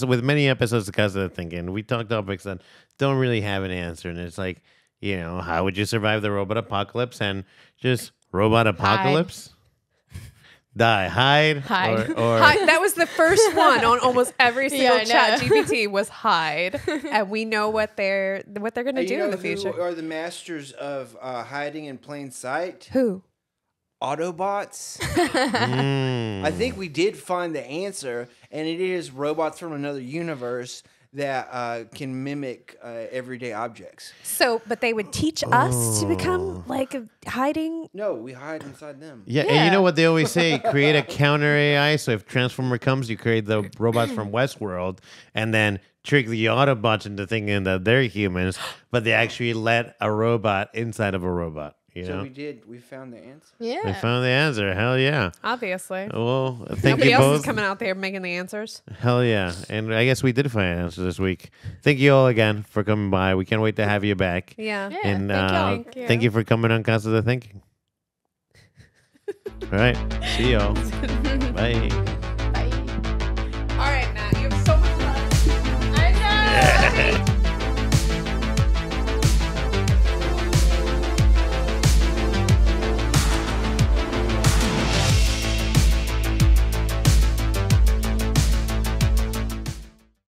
S3: with many episodes of Casa Thinking, we talk topics that don't really have an answer, and it's like, how would you survive the robot apocalypse? And just robot apocalypse, hide,
S2: Hide.
S3: or
S1: Hide. That was the first one on almost every single
S2: I know.
S1: chat GPT was hide, and we know what they're going to
S4: You
S1: do
S4: know
S1: in the
S4: who
S1: future.
S4: are the masters of hiding in plain sight?
S1: Who?
S4: Autobots.
S3: Mm.
S4: I think we did find the answer, and it is robots from another universe that can mimic everyday objects.
S1: So, but they would teach us to become like hiding.
S4: No, we hide inside them.
S3: Yeah, and you
S2: Yeah.
S3: know what they always say? Create a counter AI. So if Transformer comes, you create the robots from Westworld, and then trick the Autobots into thinking that they're humans, but they actually let a robot inside of a robot.
S4: So we found the answer.
S2: Yeah.
S3: They found the answer. Hell yeah.
S1: Obviously,
S3: Well, thank
S1: nobody
S3: you
S1: else
S3: both.
S1: is coming out there making the answers.
S3: Hell yeah. And I guess we did find an answer this week. Thank you all again for coming by. We can't wait to have you back.
S1: Yeah.
S2: Yeah.
S3: And
S2: thank y'all.
S3: thank you for coming on Casa the Thinking. All right. See y'all. Bye.